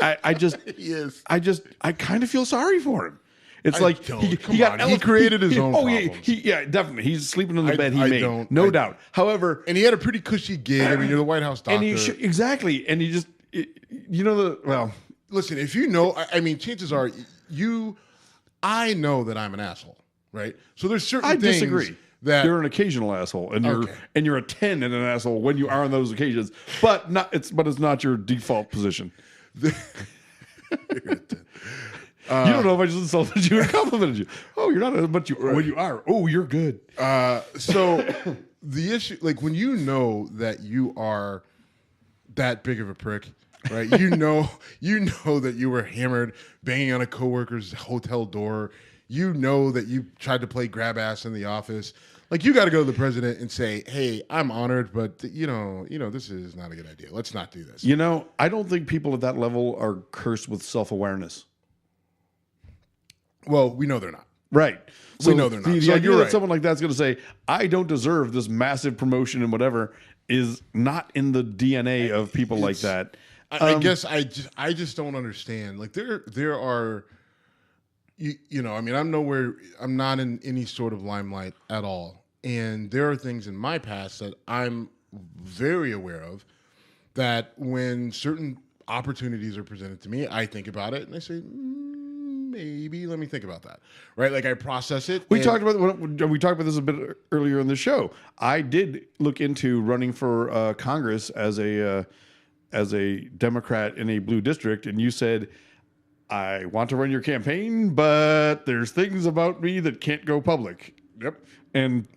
I just... He is. I kind of feel sorry for him. It's he created his own problems. Yeah, definitely. He's sleeping in the bed he made. No doubt. However... And he had a pretty cushy gig. I mean, you're the White House doctor. And exactly. And he just... Listen, if chances are I know that I'm an asshole, right? So there's certain things... I disagree. That you're an occasional asshole, and you're a 10 and an asshole when you are on those occasions, but it's not your default position. You don't know if I just insulted you or complimented you. Oh, you're not, but when you are, oh, you're good. So the issue, like when you know that you are that big of a prick, right? You know that you were hammered, banging on a coworker's hotel door. You know that you tried to play grab ass in the office. Like, you got to go to the president and say, "Hey, I'm honored, but you know, this is not a good idea. Let's not do this." You know, I don't think people at that level are cursed with self-awareness. Well, we know they're not. Right. So we know they're not. The So idea you're that right. someone like that's going to say, "I don't deserve this massive promotion and whatever," is not in the DNA of people like that. I guess I just don't understand. Like, there are, you know, I mean, I'm not in any sort of limelight at all. And there are things in my past that I'm very aware of, that when certain opportunities are presented to me, I think about it and I say, maybe let me think about that. Right? Like, I process it. We talked about this a bit earlier in the show. I did look into running for Congress as a Democrat in a blue district, and you said, "I want to run your campaign, but there's things about me that can't go public." Yep. And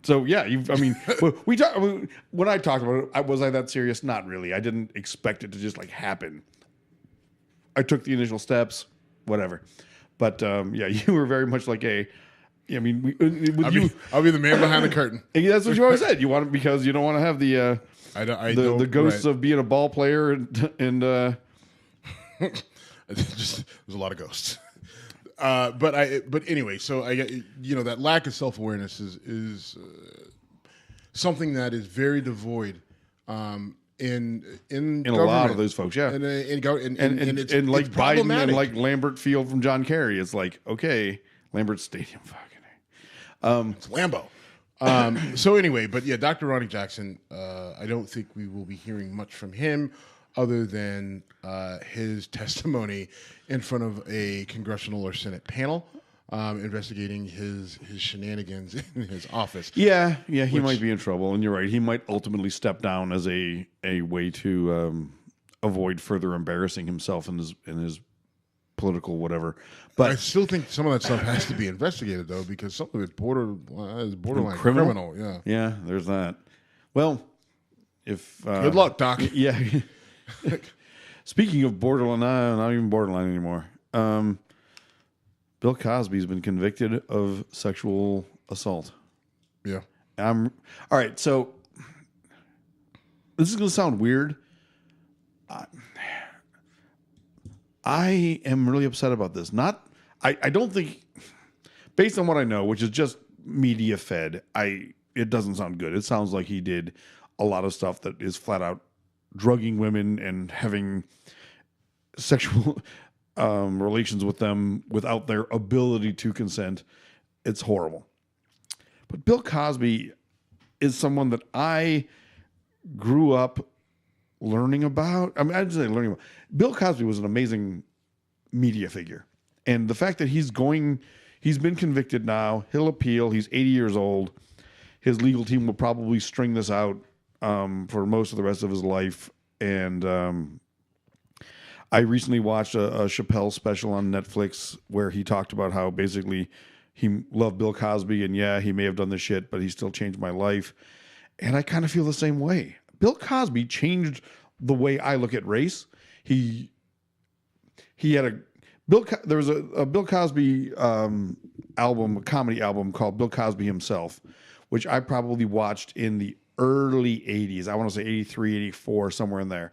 so, yeah, when I talked about it, was I that serious? Not really. I didn't expect it to just like happen. I took the initial steps, whatever. But yeah, you were very much like I'll be the man behind the curtain. That's what you always said. You want it because you don't want to have the ghosts of being a ball player and there's a lot of ghosts. But anyway, so I get, that lack of self-awareness is something that is very devoid in a lot of those folks, yeah, and it's like it's Biden and like Lambert Field from John Kerry. It's like, okay, Lambert Stadium, fucking it's Lambeau. So anyway, but yeah, Dr. Ronny Jackson, I don't think we will be hearing much from him other than his testimony in front of a congressional or Senate panel investigating his shenanigans in his office. Yeah, he might be in trouble, and you're right. He might ultimately step down as a way to avoid further embarrassing himself in his political whatever. But I still think some of that stuff has to be investigated, though, because some of it is borderline criminal. Yeah, there's that. Well, if good luck, Doc. Yeah. Speaking of borderline, not even borderline anymore. Bill Cosby's been convicted of sexual assault. Yeah. All right. So this is going to sound weird. I am really upset about this. I don't think, based on what I know, which is just media fed, it doesn't sound good. It sounds like he did a lot of stuff that is flat out drugging women and having sexual relations with them without their ability to consent. It's horrible. But Bill Cosby is someone that I grew up learning about. I mean, I didn't say learning about. Bill Cosby was an amazing media figure. And the fact that he's been convicted now, he'll appeal, he's 80 years old. His legal team will probably string this out for most of the rest of his life. And I recently watched a Chappelle special on Netflix where he talked about how basically he loved Bill Cosby, and yeah, he may have done this shit, but he still changed my life. And I kind of feel the same way. Bill Cosby changed the way I look at race. He had there was a Bill Cosby album, a comedy album called Bill Cosby Himself, which I probably watched in the early 80s. I want to say 83, 84, somewhere in there.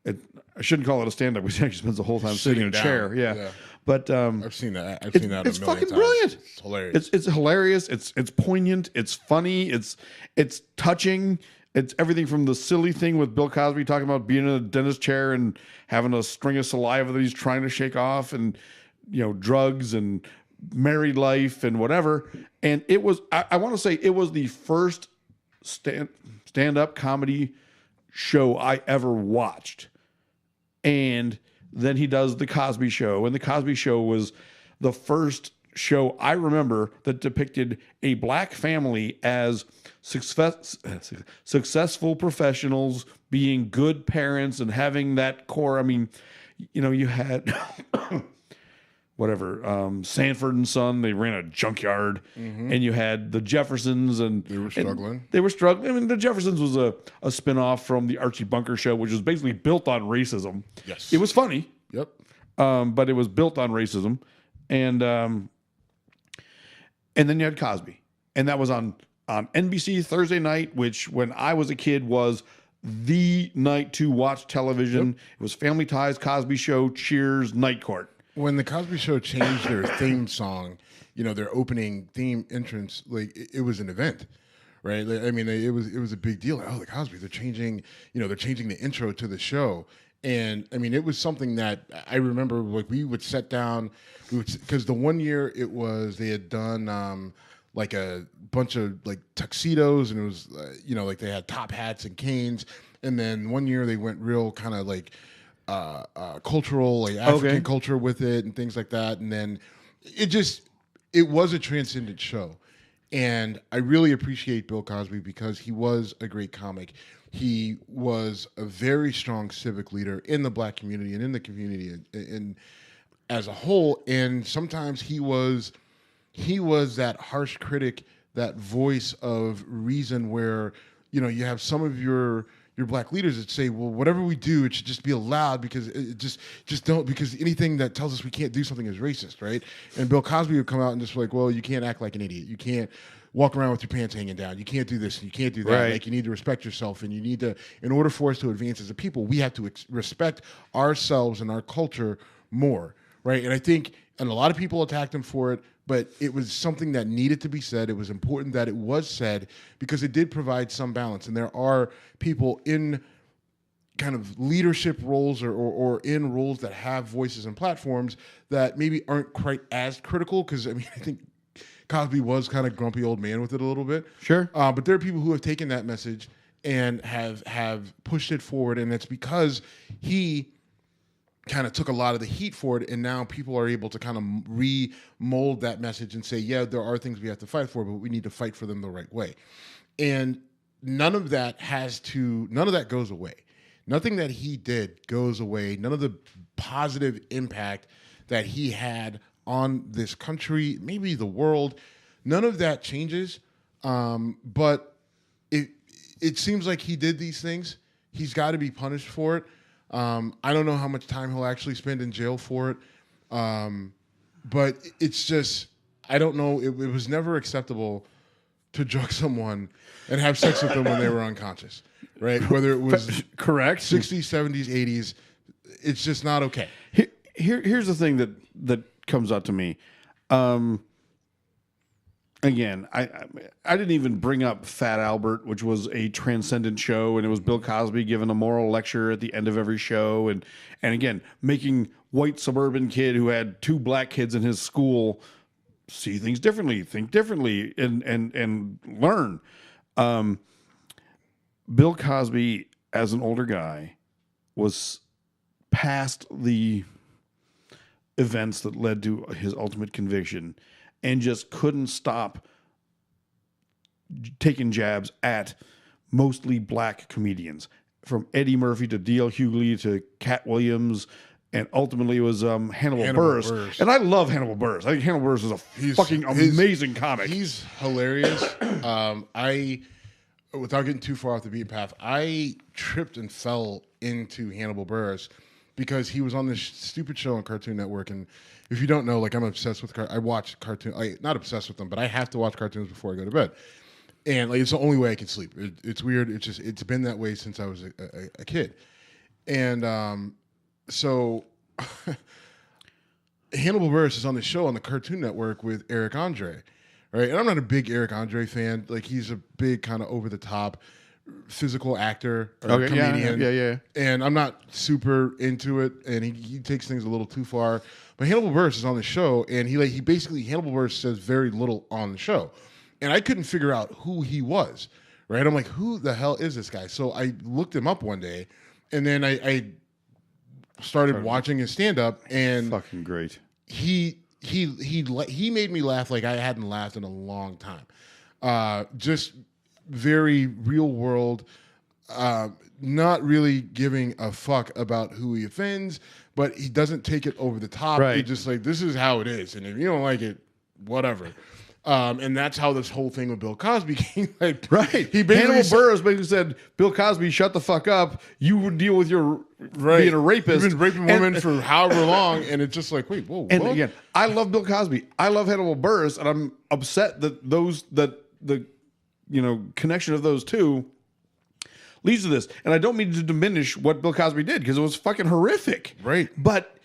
I shouldn't call it a stand-up because he actually spends the whole time sitting in a chair. Yeah. But I've seen that. I've seen that. It's fucking brilliant. It's hilarious. It's hilarious. It's poignant. It's funny. It's touching. It's everything from the silly thing with Bill Cosby talking about being in a dentist chair and having a string of saliva that he's trying to shake off, and drugs and married life and whatever. And it was I want to say it was the first stand-up comedy show I ever watched. And then he does The Cosby Show, and The Cosby Show was the first show I remember that depicted a black family as successful professionals, being good parents, and having that core. I mean, you had Sanford and Son. They ran a junkyard, and you had the Jeffersons, and They were struggling. I mean, the Jeffersons was a spinoff from the Archie Bunker Show, which was basically built on racism. Yes. It was funny. Yep. But it was built on racism, and then you had Cosby, and that was on NBC Thursday night, which when I was a kid was the night to watch television. Yep. It was Family Ties, Cosby Show, Cheers, Night Court. When the Cosby Show changed their theme song, their opening theme entrance, like it was an event, right? Like, I mean, it was a big deal. Like, oh, the Cosby, they're changing the intro to the show. And I mean, it was something that I remember, like we would sit down, because the one year they had done like a bunch of like tuxedos, and it was, like they had top hats and canes. And then one year they went real kind of like cultural, like African culture with it and things like that. And then it was a transcendent show. And I really appreciate Bill Cosby because he was a great comic. He was a very strong civic leader in the black community and in the community and as a whole. And sometimes he was that harsh critic, that voice of reason where, you have some of your black leaders that say, well, whatever we do, it should just be allowed because it just don't, because anything that tells us we can't do something is racist, right? And Bill Cosby would come out and just like, well, you can't act like an idiot. You can't walk around with your pants hanging down. You can't do this and you can't do that. Right. Like, you need to respect yourself, and you need to, in order for us to advance as a people, we have to respect ourselves and our culture more, right? And I think, and a lot of people attacked him for it, but it was something that needed to be said. It was important that it was said because it did provide some balance. And there are people in kind of leadership roles or in roles that have voices and platforms that maybe aren't quite as critical, because I mean, I think Cosby was kind of grumpy old man with it a little bit. Sure. But there are people who have taken that message and have pushed it forward, and it's because he kind of took a lot of the heat for it, and now people are able to kind of remold that message and say, yeah, there are things we have to fight for, but we need to fight for them the right way. And none of that goes away. Nothing that he did goes away. None of the positive impact that he had on this country, maybe the world, none of that changes. But it seems like he did these things. He's got to be punished for it. I don't know how much time he'll actually spend in jail for it. But it's just, I don't know. It was never acceptable to drug someone and have sex with them when they were unconscious, right? Whether it was correct 60s, 70s, 80s, it's just not okay. Here's the thing that comes out to me. Again, I didn't even bring up Fat Albert, which was a transcendent show, and it was Bill Cosby giving a moral lecture at the end of every show, and again, making white suburban kid who had two black kids in his school see things differently, think differently, and learn. Bill Cosby, as an older guy, was past the events that led to his ultimate conviction, and just couldn't stop taking jabs at mostly black comedians, from Eddie Murphy to D.L. Hughley to Cat Williams, and ultimately it was Hannibal Buress. And I love Hannibal Buress. I think Hannibal Buress is a amazing comic. He's hilarious. Without getting too far off the beaten path, I tripped and fell into Hannibal Buress because he was on this stupid show on Cartoon Network. And if you don't know, like, I'm obsessed with I watch cartoon. Not obsessed with them, but I have to watch cartoons before I go to bed. And like, it's the only way I can sleep. It's weird. It's been that way since I was a kid. And so Hannibal Buress is on the show on the Cartoon Network with Eric Andre, right? And I'm not a big Eric Andre fan. Like, he's a big kind of over the top physical actor or comedian. Yeah. And I'm not super into it, and he takes things a little too far. But Hannibal Buress is on the show, and he basically, Hannibal Buress says very little on the show. And I couldn't figure out who he was, right? I'm like, who the hell is this guy? So I looked him up one day, and then I started watching his stand-up, and fucking great. He made me laugh like I hadn't laughed in a long time. Just very real world, not really giving a fuck about who he offends, but he doesn't take it over the top. Right. He's just like, this is how it is, and if you don't like it, whatever. And that's how this whole thing with Bill Cosby came. Like, Right. He basically Hannibal Buress basically said, Bill Cosby, shut the fuck up. You would deal with your being a rapist. You've been raping women for however long, and it's just like, wait, whoa, And what? again, I love Bill Cosby. I love Hannibal Buress, and I'm upset that the connection of those two leads to this. And I don't mean to diminish what Bill Cosby did because it was fucking horrific. Right. But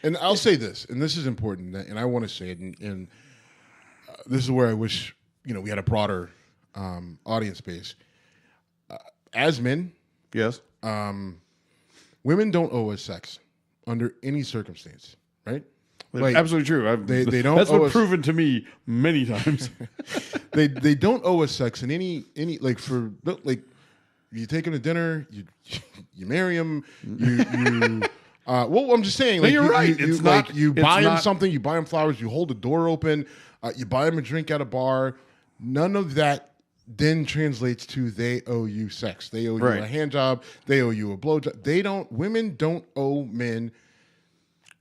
And I'll say this, and this is important, and I want to say it, and this is where I wish we had a broader audience base. As men, yes, women don't owe us sex under any circumstance, right? like, absolutely true. They don't. That's owe been us, proven to me many times. they don't owe us sex in any like for like you take them to dinner, you marry them, you. Well, I'm just saying. Like, you're right. You, it's like not. You buy it's them not, something. You buy them flowers. You hold the door open. You buy them a drink at a bar. None of that then translates to they owe you sex. They owe you a hand job. They owe you a blow job. They don't. Women don't owe men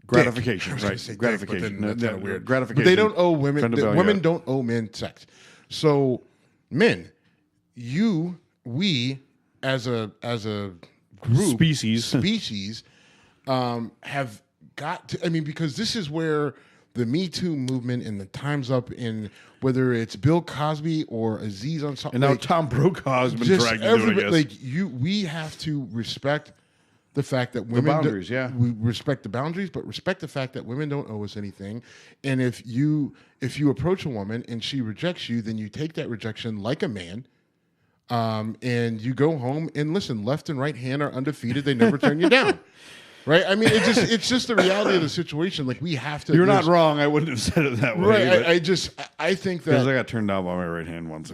gratification. Dick. Right. Gratification. That's kind of weird. Gratification. But they don't owe women. Women yeah. don't owe men sex. So, men, we as a group species have got to. I mean, because this is where the Me Too movement and the Time's Up in whether it's Bill Cosby or Aziz Ansari, and now Tom Brokaw has been dragged into it, I guess. Like we have to respect the fact that women boundaries, we respect the boundaries, but respect the fact that women don't owe us anything. And if you approach a woman and she rejects you, then you take that rejection like a man. And you go home and listen, left and right hand are undefeated. They never turn you down. Right? I mean, it's just the reality of the situation. Like we have to. You're not wrong. I wouldn't have said it that way. Right. I think that because I got turned down by my right hand once.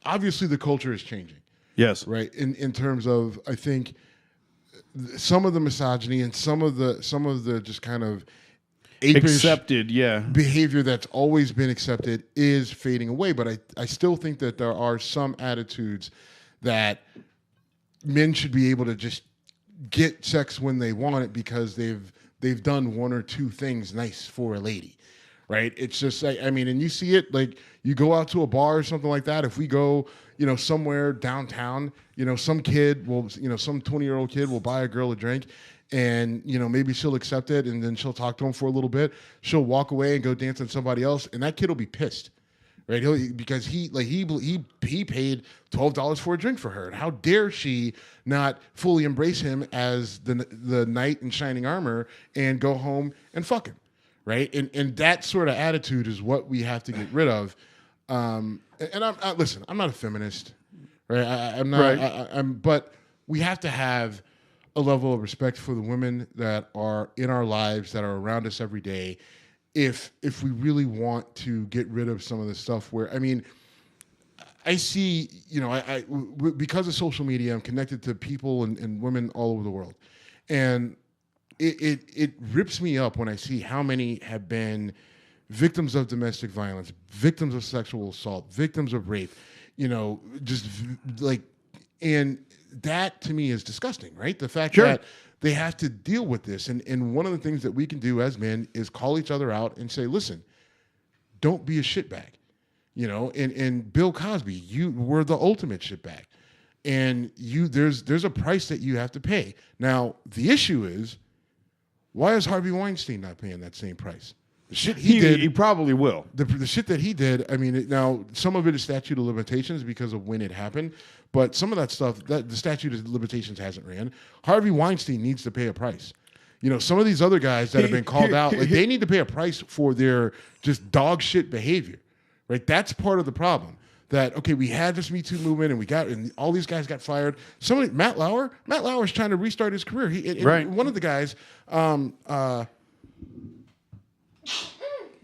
Obviously the culture is changing. Yes. Right. In terms of, I think some of the misogyny and some of the just kind of accepted behavior that's always been accepted is fading away. But I still think that there are some attitudes that men should be able to just get sex when they want it because they've done one or two things nice for a lady, right? It's just like, I mean, and you see it, like you go out to a bar or something like that. If we go, somewhere downtown, some kid will, some 20-year-old kid will buy a girl a drink and, maybe she'll accept it and then she'll talk to him for a little bit. She'll walk away and go dance on somebody else. And that kid will be pissed. Right, because he paid $12 for a drink for her. And how dare she not fully embrace him as the knight in shining armor and go home and fuck him, right? And that sort of attitude is what we have to get rid of. And listen, I'm not a feminist, right? I'm not. Right. But we have to have a level of respect for the women that are in our lives, that are around us every day. If we really want to get rid of some of the stuff where, I mean, I see, because of social media, I'm connected to people and women all over the world. And it rips me up when I see how many have been victims of domestic violence, victims of sexual assault, victims of rape, just like, and that to me is disgusting, right? The fact that they have to deal with this. And one of the things that we can do as men is call each other out and say, listen, don't be a shitbag. And Bill Cosby, you were the ultimate shitbag. And there's a price that you have to pay. Now, the issue is, why is Harvey Weinstein not paying that same price? The shit he did. He probably will. The shit that he did, I mean, now, some of it is statute of limitations because of when it happened. But some of that stuff, the statute of limitations hasn't ran. Harvey Weinstein needs to pay a price. Some of these other guys that have been called out, like, they need to pay a price for their just dog shit behavior, right? That's part of the problem. That, okay, we had this Me Too movement and all these guys got fired. Matt Lauer's trying to restart his career. Right. One of the guys,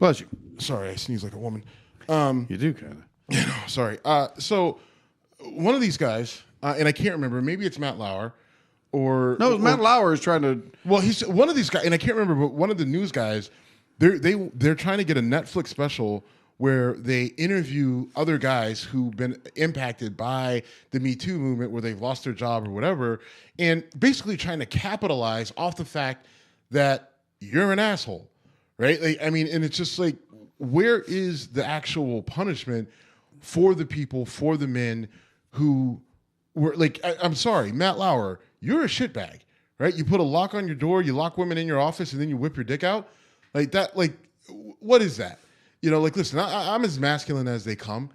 bless you. Sorry, I sneeze like a woman. You do kind of. Sorry. So one of these guys, and I can't remember, maybe it's Matt Lauer or Matt Lauer is trying to. Well, he's one of these guys, and I can't remember, but one of the news guys, they're trying to get a Netflix special where they interview other guys who've been impacted by the Me Too movement, where they've lost their job or whatever, and basically trying to capitalize off the fact that you're an asshole, right? Like, I mean, and it's just like, where is the actual punishment for the people, for the men who were like, I'm sorry, Matt Lauer, you're a shitbag, right? You put a lock on your door, you lock women in your office, and then you whip your dick out. Like that, like, what is that? You know, like, listen, I'm as masculine as they come.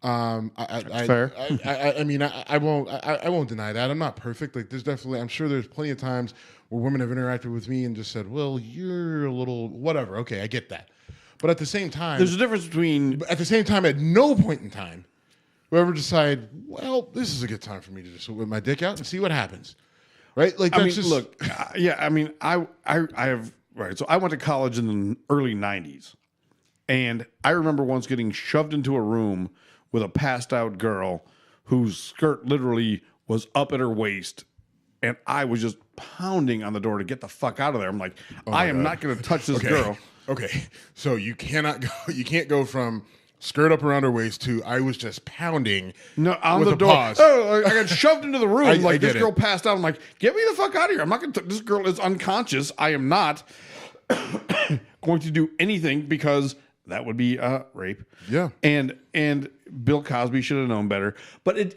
Fair. I mean, I won't deny that. I'm not perfect. Like, I'm sure there's plenty of times where women have interacted with me and just said, well, you're a little, whatever. Okay, I get that. But at the same time, there's a difference between. At the same time, at no point in time, whoever decide, well, this is a good time for me to just whip my dick out and see what happens. Right? Like, that's look, yeah, I mean, I have, right. So I went to college in the early 90s. And I remember once getting shoved into a room with a passed out girl whose skirt literally was up at her waist. And I was just pounding on the door to get the fuck out of there. I'm like, I am not going to touch this girl. Okay. So you can't go from skirt up around her waist to I was just pounding on with the a door. pause. Oh, I got shoved into the room. Like, this girl it. passed out. I'm like, get me the fuck out of here. I'm not going to, this girl is unconscious. I am not going to do anything because that would be rape. Yeah. And Bill Cosby should have known better. But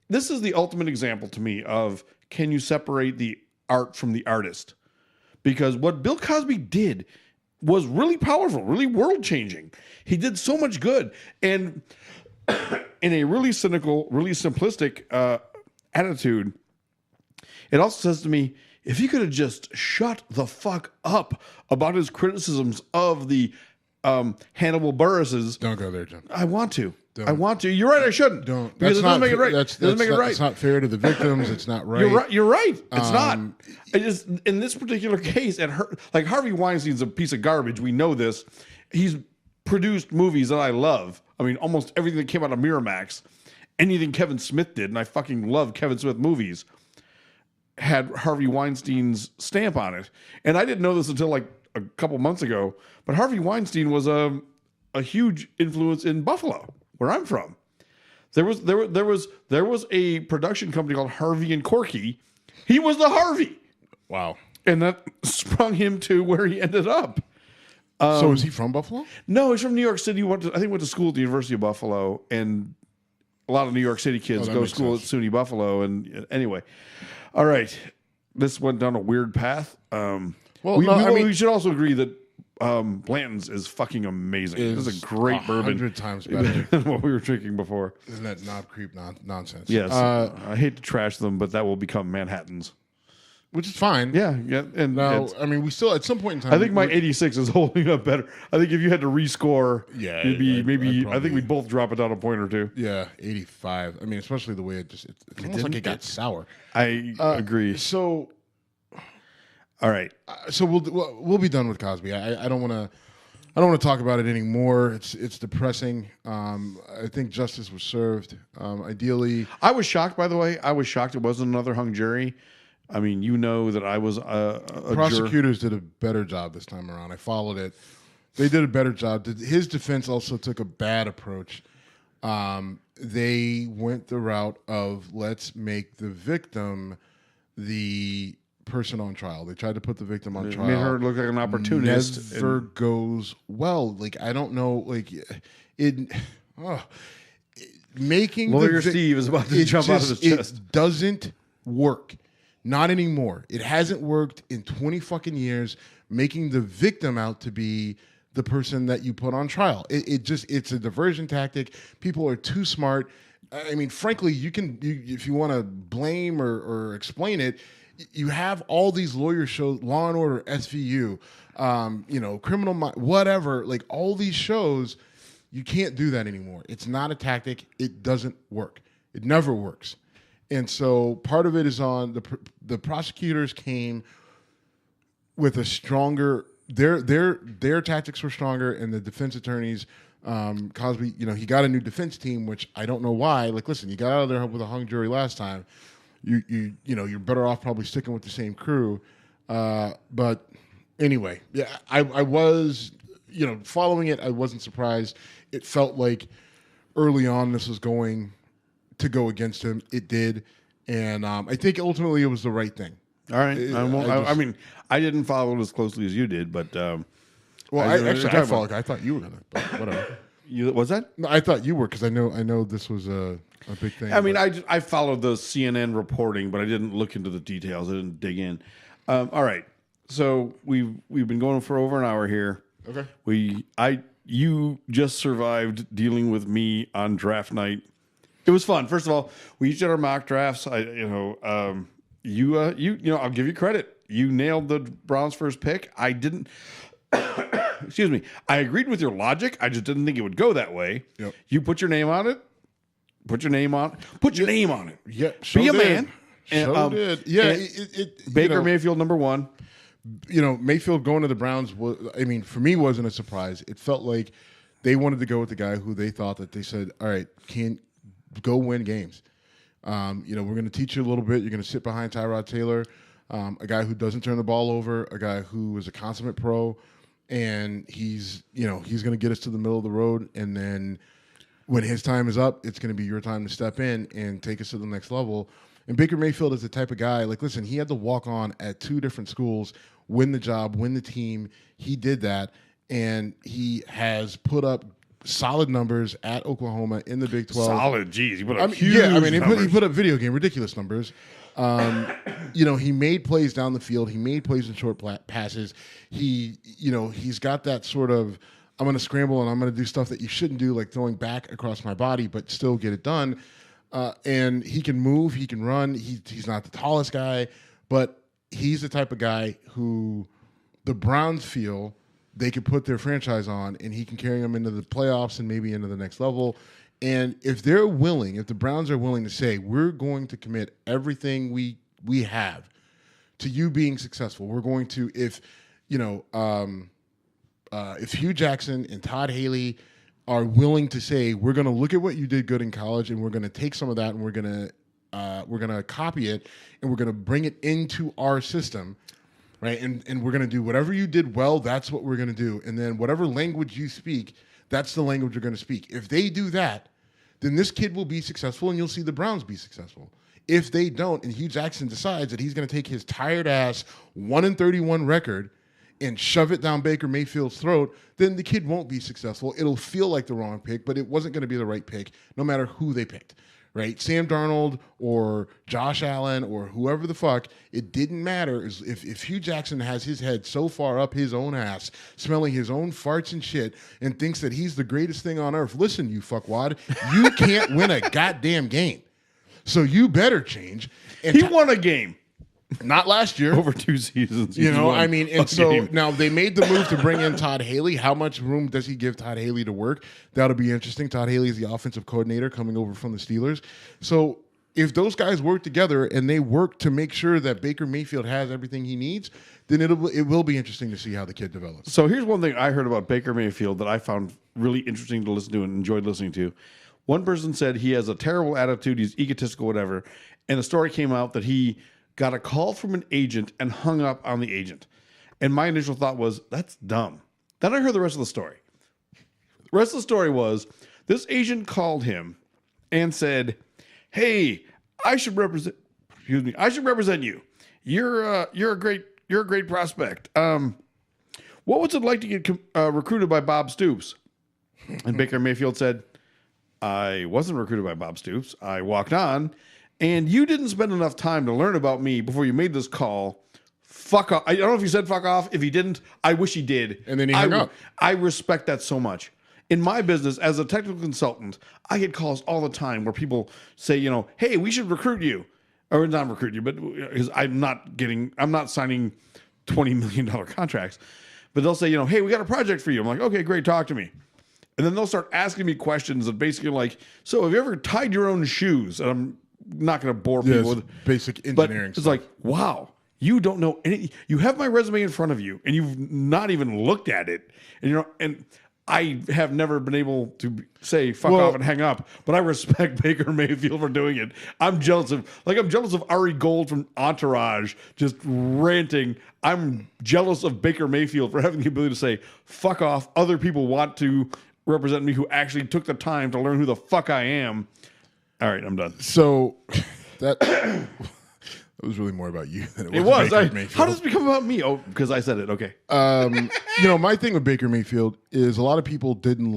this is the ultimate example to me of, can you separate the art from the artist? Because what Bill Cosby did was really powerful, really world-changing. He did so much good. And in a really cynical, really simplistic attitude, it also says to me, if he could have just shut the fuck up about his criticisms of the Hannibal Buress's. Don't go there, Jim. I want to. Don't. I want to. You're right. I shouldn't. Don't. Because it doesn't make it right. Doesn't make it right. It's not fair to the victims. It's not right. You're right. You're right. It's not. It is in this particular case. Like Harvey Weinstein's a piece of garbage. We know this. He's produced movies that I love. I mean, almost everything that came out of Miramax, anything Kevin Smith did, and I fucking love Kevin Smith movies, had Harvey Weinstein's stamp on it. And I didn't know this until like a couple months ago. But Harvey Weinstein was a huge influence in Buffalo, where I'm from. There was a production company called Harvey and Corky. He was the Harvey. Wow. And that sprung him to where he ended up. So is he from Buffalo? No, he's from New York City. I think he went to school at the University of Buffalo, and a lot of New York City kids go to school at SUNY Buffalo. And anyway, all right, this went down a weird path. We should also agree that Blanton's is fucking amazing. This is a great bourbon. 100 times better than what we were drinking before. Isn't that knob creep nonsense? Yes. I hate to trash them, but that will become Manhattan's. Which is fine. Yeah. And now, I mean, we still, at some point in time... I think my 86 is holding up better. I think if you had to rescore, I think we'd both drop it down a point or two. Yeah, 85. I mean, especially the way it's almost like it got sour. I agree. So... All right. So we'll be done with Cosby. I don't want to talk about it anymore. It's depressing. I think justice was served. Ideally, I was shocked. By the way, I was shocked it wasn't another hung jury. I mean, you know that I was a prosecutors did a better job this time around. I followed it. They did a better job. His defense also took a bad approach. They went the route of let's make the victim the person on trial. They tried to put the victim on trial. Made her look like an opportunist. Never goes well. Like, I don't know. Like it. Making lawyer Steve is about to jump out of his chest. It doesn't work. Not anymore. It hasn't worked in 20 fucking years. Making the victim out to be the person that you put on trial. It's a diversion tactic. People are too smart. I mean, frankly, if you want to blame or explain it, you have all these lawyer shows, Law and Order, SVU, Criminal Minds, whatever, like all these shows, you can't do that anymore. It's not a tactic. It doesn't work. It never works. And so part of it is on the prosecutors came with a stronger, their tactics were stronger, and the defense attorneys, Cosby, he got a new defense team, which I don't know why. Like, listen, you got out of there with a hung jury last time. You're better off probably sticking with the same crew. But anyway, yeah, I was, following it, I wasn't surprised. It felt like early on this was going to go against him. It did. And I think ultimately it was the right thing. All right. I mean, I didn't follow it as closely as you did, but I followed. I thought you were gonna, but whatever. Was that? No, I thought you were because I know this was a big thing. I mean, I followed the CNN reporting, but I didn't look into the details. I didn't dig in. All right. So we've been going for over an hour here. Okay. You just survived dealing with me on draft night. It was fun. First of all, we each did our mock drafts. I'll give you credit. You nailed the Browns' first pick. I didn't. Excuse me. I agreed with your logic. I just didn't think it would go that way. Yep. You put your name on it. Put your name on it. Yeah. Be a man. Did. Yeah. Baker Mayfield #1. Mayfield going to the Browns for me wasn't a surprise. It felt like they wanted to go with the guy who they thought that they said, all right, can go win games. We're going to teach you a little bit. You're going to sit behind Tyrod Taylor, a guy who doesn't turn the ball over, a guy who is a consummate pro, and he's going to get us to the middle of the road. And then when his time is up, it's going to be your time to step in and take us to the next level. And Baker Mayfield is the type of guy, listen, he had to walk on at 2 different schools, win the job, win the team. He did that, and he has put up solid numbers at Oklahoma in the Big 12. Solid, geez, he put up huge numbers. He put up video game ridiculous numbers. He made plays down the field. He made plays in short passes. He's got that sort of, I'm going to scramble and I'm going to do stuff that you shouldn't do, like throwing back across my body, but still get it done. And he can move, he can run. He's not the tallest guy, but he's the type of guy who the Browns feel they could put their franchise on, and he can carry them into the playoffs and maybe into the next level. And if the Browns are willing to say, we're going to commit everything we have to you being successful, we're going to, if Hugh Jackson and Todd Haley are willing to say, we're going to look at what you did good in college, and we're going to take some of that, and we're going to copy it, and we're going to bring it into our system, right? And we're going to do whatever you did well, that's what we're going to do. And then whatever language you speak, that's the language you're going to speak. If they do that, then this kid will be successful, and you'll see the Browns be successful. If they don't, and Hugh Jackson decides that he's going to take his tired ass 1-31 record and shove it down Baker Mayfield's throat, then the kid won't be successful. It'll feel like the wrong pick, but it wasn't going to be the right pick, no matter who they picked, right? Sam Darnold or Josh Allen or whoever the fuck, it didn't matter. If Hugh Jackson has his head so far up his own ass, smelling his own farts and shit, and thinks that he's the greatest thing on earth, listen, you fuckwad, you can't win a goddamn game. So you better change. And he won a game. Not last year. Over 2 seasons. And so now they made the move to bring in Todd Haley. How much room does he give Todd Haley to work? That'll be interesting. Todd Haley is the offensive coordinator coming over from the Steelers. So if those guys work together and they work to make sure that Baker Mayfield has everything he needs, then it will be interesting to see how the kid develops. So here's one thing I heard about Baker Mayfield that I found really interesting to listen to and enjoyed listening to. One person said he has a terrible attitude, he's egotistical, whatever, and a story came out that he got a call from an agent and hung up on the agent. And my initial thought was, that's dumb. Then I heard the rest of the story. The rest of the story was, this agent called him and said, hey, I should represent you. You're a great prospect. What was it like to get recruited by Bob Stoops? And Baker Mayfield said, I wasn't recruited by Bob Stoops. I walked on, and you didn't spend enough time to learn about me before you made this call. Fuck off. I don't know if he said fuck off. If he didn't, I wish he did. And then he hung up. I respect that so much. In my business, as a technical consultant, I get calls all the time where people say, hey, we should recruit you. Or not recruit you, but because I'm not signing $20 million contracts. But they'll say, hey, we got a project for you. I'm like, okay, great, talk to me. And then they'll start asking me questions of basically like, so have you ever tied your own shoes? And I'm not going to bore people with basic engineering stuff. It's like, wow, you don't know anything. You have my resume in front of you, and you've not even looked at it. And I have never been able to say fuck off and hang up, but I respect Baker Mayfield for doing it. I'm jealous of Ari Gold from Entourage just ranting. I'm jealous of Baker Mayfield for having the ability to say fuck off. Other people want to represent me who actually took the time to learn who the fuck I am. All right, I'm done. So that was really more about you than it was. Baker Mayfield. How does it become about me? Oh, because I said it. Okay. My thing with Baker Mayfield is a lot of people don't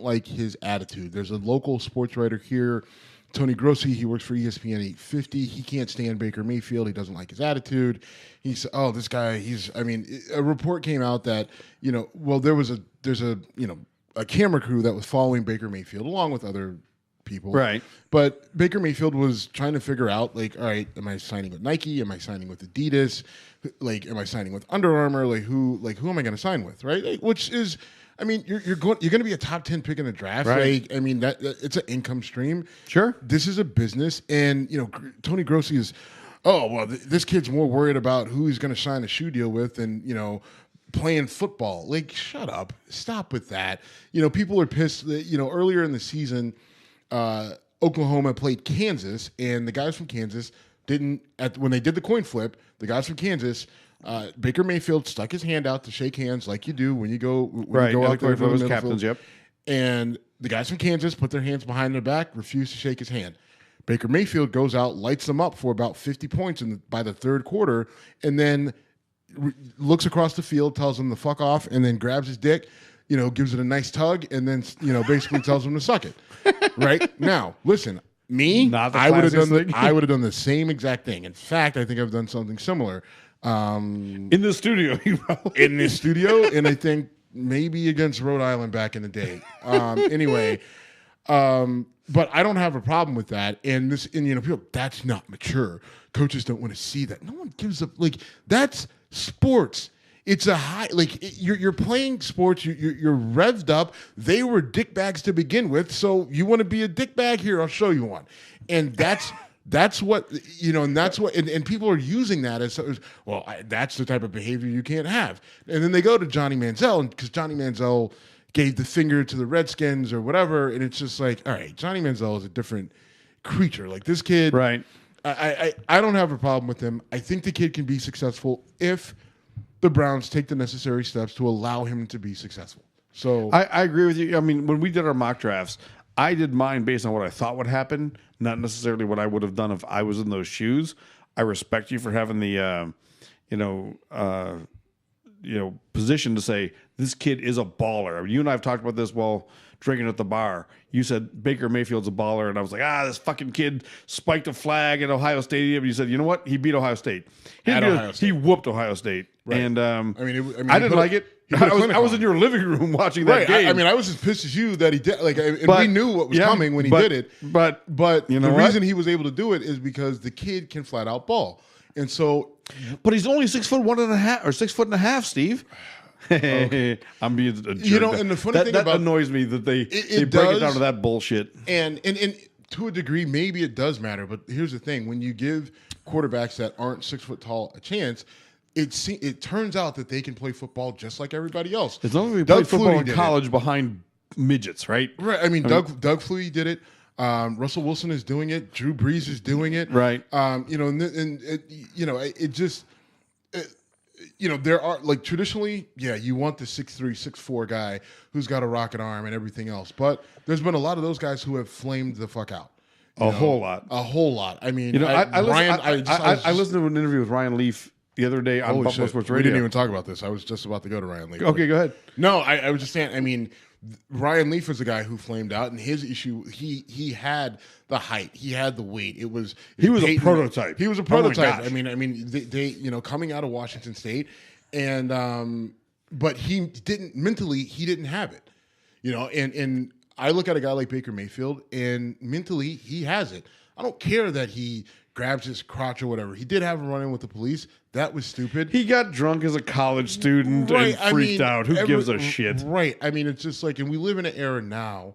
like his attitude. There's a local sports writer here, Tony Grossi. He works for ESPN 850. He can't stand Baker Mayfield. He doesn't like his attitude. He's this guy. A report came out that there's a camera crew that was following Baker Mayfield along with other people. Right. But Baker Mayfield was trying to figure out, all right, am I signing with Nike? Am I signing with Adidas? Am I signing with Under Armour? Who am I going to sign with? Right. Which is, you're going to be a top 10 pick in the draft. Right. That it's an income stream. Sure. This is a business. And, Tony Grossi is, this kid's more worried about who he's going to sign a shoe deal with than, playing football. Shut up. Stop with that. People are pissed that, earlier in the season, Oklahoma played Kansas, and the guys from Kansas when they did the coin flip, the guys from Kansas, Baker Mayfield stuck his hand out to shake hands like you do when you go out there for the captains. Yep. And the guys from Kansas put their hands behind their back, refused to shake his hand. Baker Mayfield goes out, lights them up for about 50 points by the third quarter, and then looks across the field, tells them to fuck off, and then grabs his dick, gives it a nice tug, and then basically tells him to suck it. Right now, listen, I would have done the same exact thing. In fact, I think I've done something similar. In the studio, and I think maybe against Rhode Island back in the day. But I don't have a problem with that. And people, that's not mature. Coaches don't want to see that. No one gives up. That's sports. It's a high, you're playing sports. You're revved up. They were dickbags to begin with. So you want to be a dickbag? Here, I'll show you one. And that's what, and that's what, and people are using that as that's the type of behavior you can't have. And then they go to Johnny Manziel, because Johnny Manziel gave the finger to the Redskins or whatever. And it's just all right, Johnny Manziel is a different creature. This kid, right? I don't have a problem with him. I think the kid can be successful if the Browns take the necessary steps to allow him to be successful. So I agree with you. When we did our mock drafts, I did mine based on what I thought would happen, not necessarily what I would have done if I was in those shoes. I respect you for having the, position to say this kid is a baller. You and I have talked about this while drinking at the bar. You said Baker Mayfield's a baller, and I was like, this fucking kid spiked a flag at Ohio Stadium. You said, you know what? He beat Ohio State. He whooped Ohio State. Right. And I didn't like it. I was in your living room watching that game. I was as pissed as you that he did. We knew what was coming when he did it. But the reason he was able to do it is because the kid can flat out ball. And so, but he's only 6'1.5" or 6 foot and a half, Steve. Okay. I'm being a jerk. And the funny thing that annoys me that they break it down to that bullshit. And to a degree, maybe it does matter. But here's the thing: when you give quarterbacks that aren't 6 foot tall a chance, it turns out that they can play football just like everybody else. As long as we play football in college behind midgets, right? Right. Doug Flutie did it. Russell Wilson is doing it. Drew Brees is doing it. Right. There are traditionally, you want the 6'3", 6'4" guy who's got a rocket arm and everything else. But there's been a lot of those guys who have flamed the fuck out. A whole lot. I listened to an interview with Ryan Leaf the other day on Buffalo Sports Radio. We didn't even talk about this. I was just about to go to Ryan Leaf. Okay, go ahead. No, I was just saying, Ryan Leaf was the guy who flamed out, and his issue, he had the height, he had the weight. He was a prototype. He was a prototype. They coming out of Washington State, and but he didn't mentally. He didn't have it, And I look at a guy like Baker Mayfield, and mentally he has it. I don't care that he grabs his crotch or whatever. He did have a run-in with the police. That was stupid. He got drunk as a college student and freaked out. Who gives a shit? Right. It's just and we live in an era now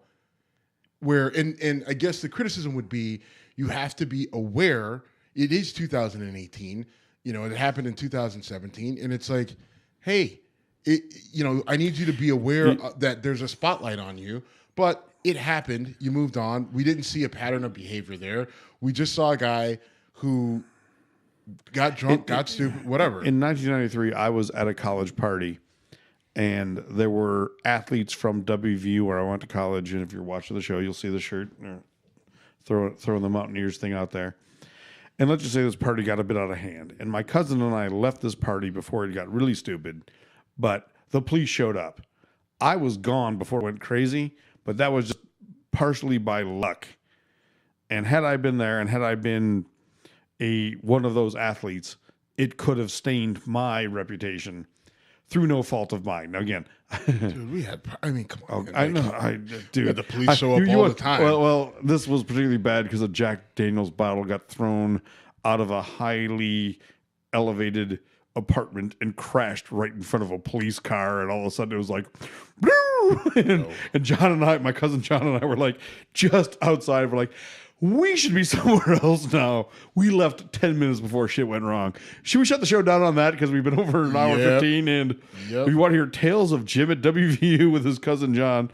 where, and I guess the criticism would be, you have to be aware. It is 2018. It happened in 2017. And it's hey, I need you to be aware that there's a spotlight on you, but it happened. You moved on. We didn't see a pattern of behavior there. We just saw a guy who got drunk, got stupid, whatever. In 1993, I was at a college party, and there were athletes from WVU where I went to college. And if you're watching the show, you'll see the shirt. Throwing the Mountaineers thing out there. And let's just say this party got a bit out of hand. And my cousin and I left this party before it got really stupid. But the police showed up. I was gone before it went crazy, but that was just partially by luck. And had I been there and had I been one of those athletes, it could have stained my reputation through no fault of mine. Now, again, dude, come on. I know. The police show up all the time. Well, this was particularly bad because a Jack Daniels bottle got thrown out of a highly elevated apartment and crashed right in front of a police car, and all of a sudden it was like, and John and I, my cousin John and I, were like just outside. We're like, we should be somewhere else now. We left 10 minutes before shit went wrong. Should we shut the show down on that? Because we've been over an hour 15, and we want to hear tales of Jim at WVU with his cousin John.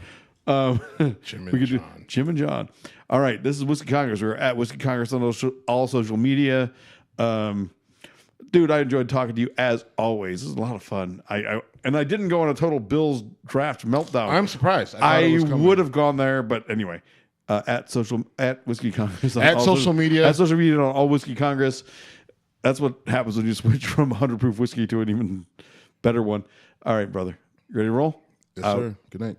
Jim and John. All right, this is Whiskey Congress. We're at Whiskey Congress on all social media. Dude, I enjoyed talking to you as always. This is a lot of fun. I didn't go on a total Bills draft meltdown. I'm surprised. I would have gone there, but anyway. At Whiskey Congress at social media on all Whiskey Congress. That's what happens when you switch from 100 proof whiskey to an even better one. All right, brother, you ready to roll? Yes, sir. Good night.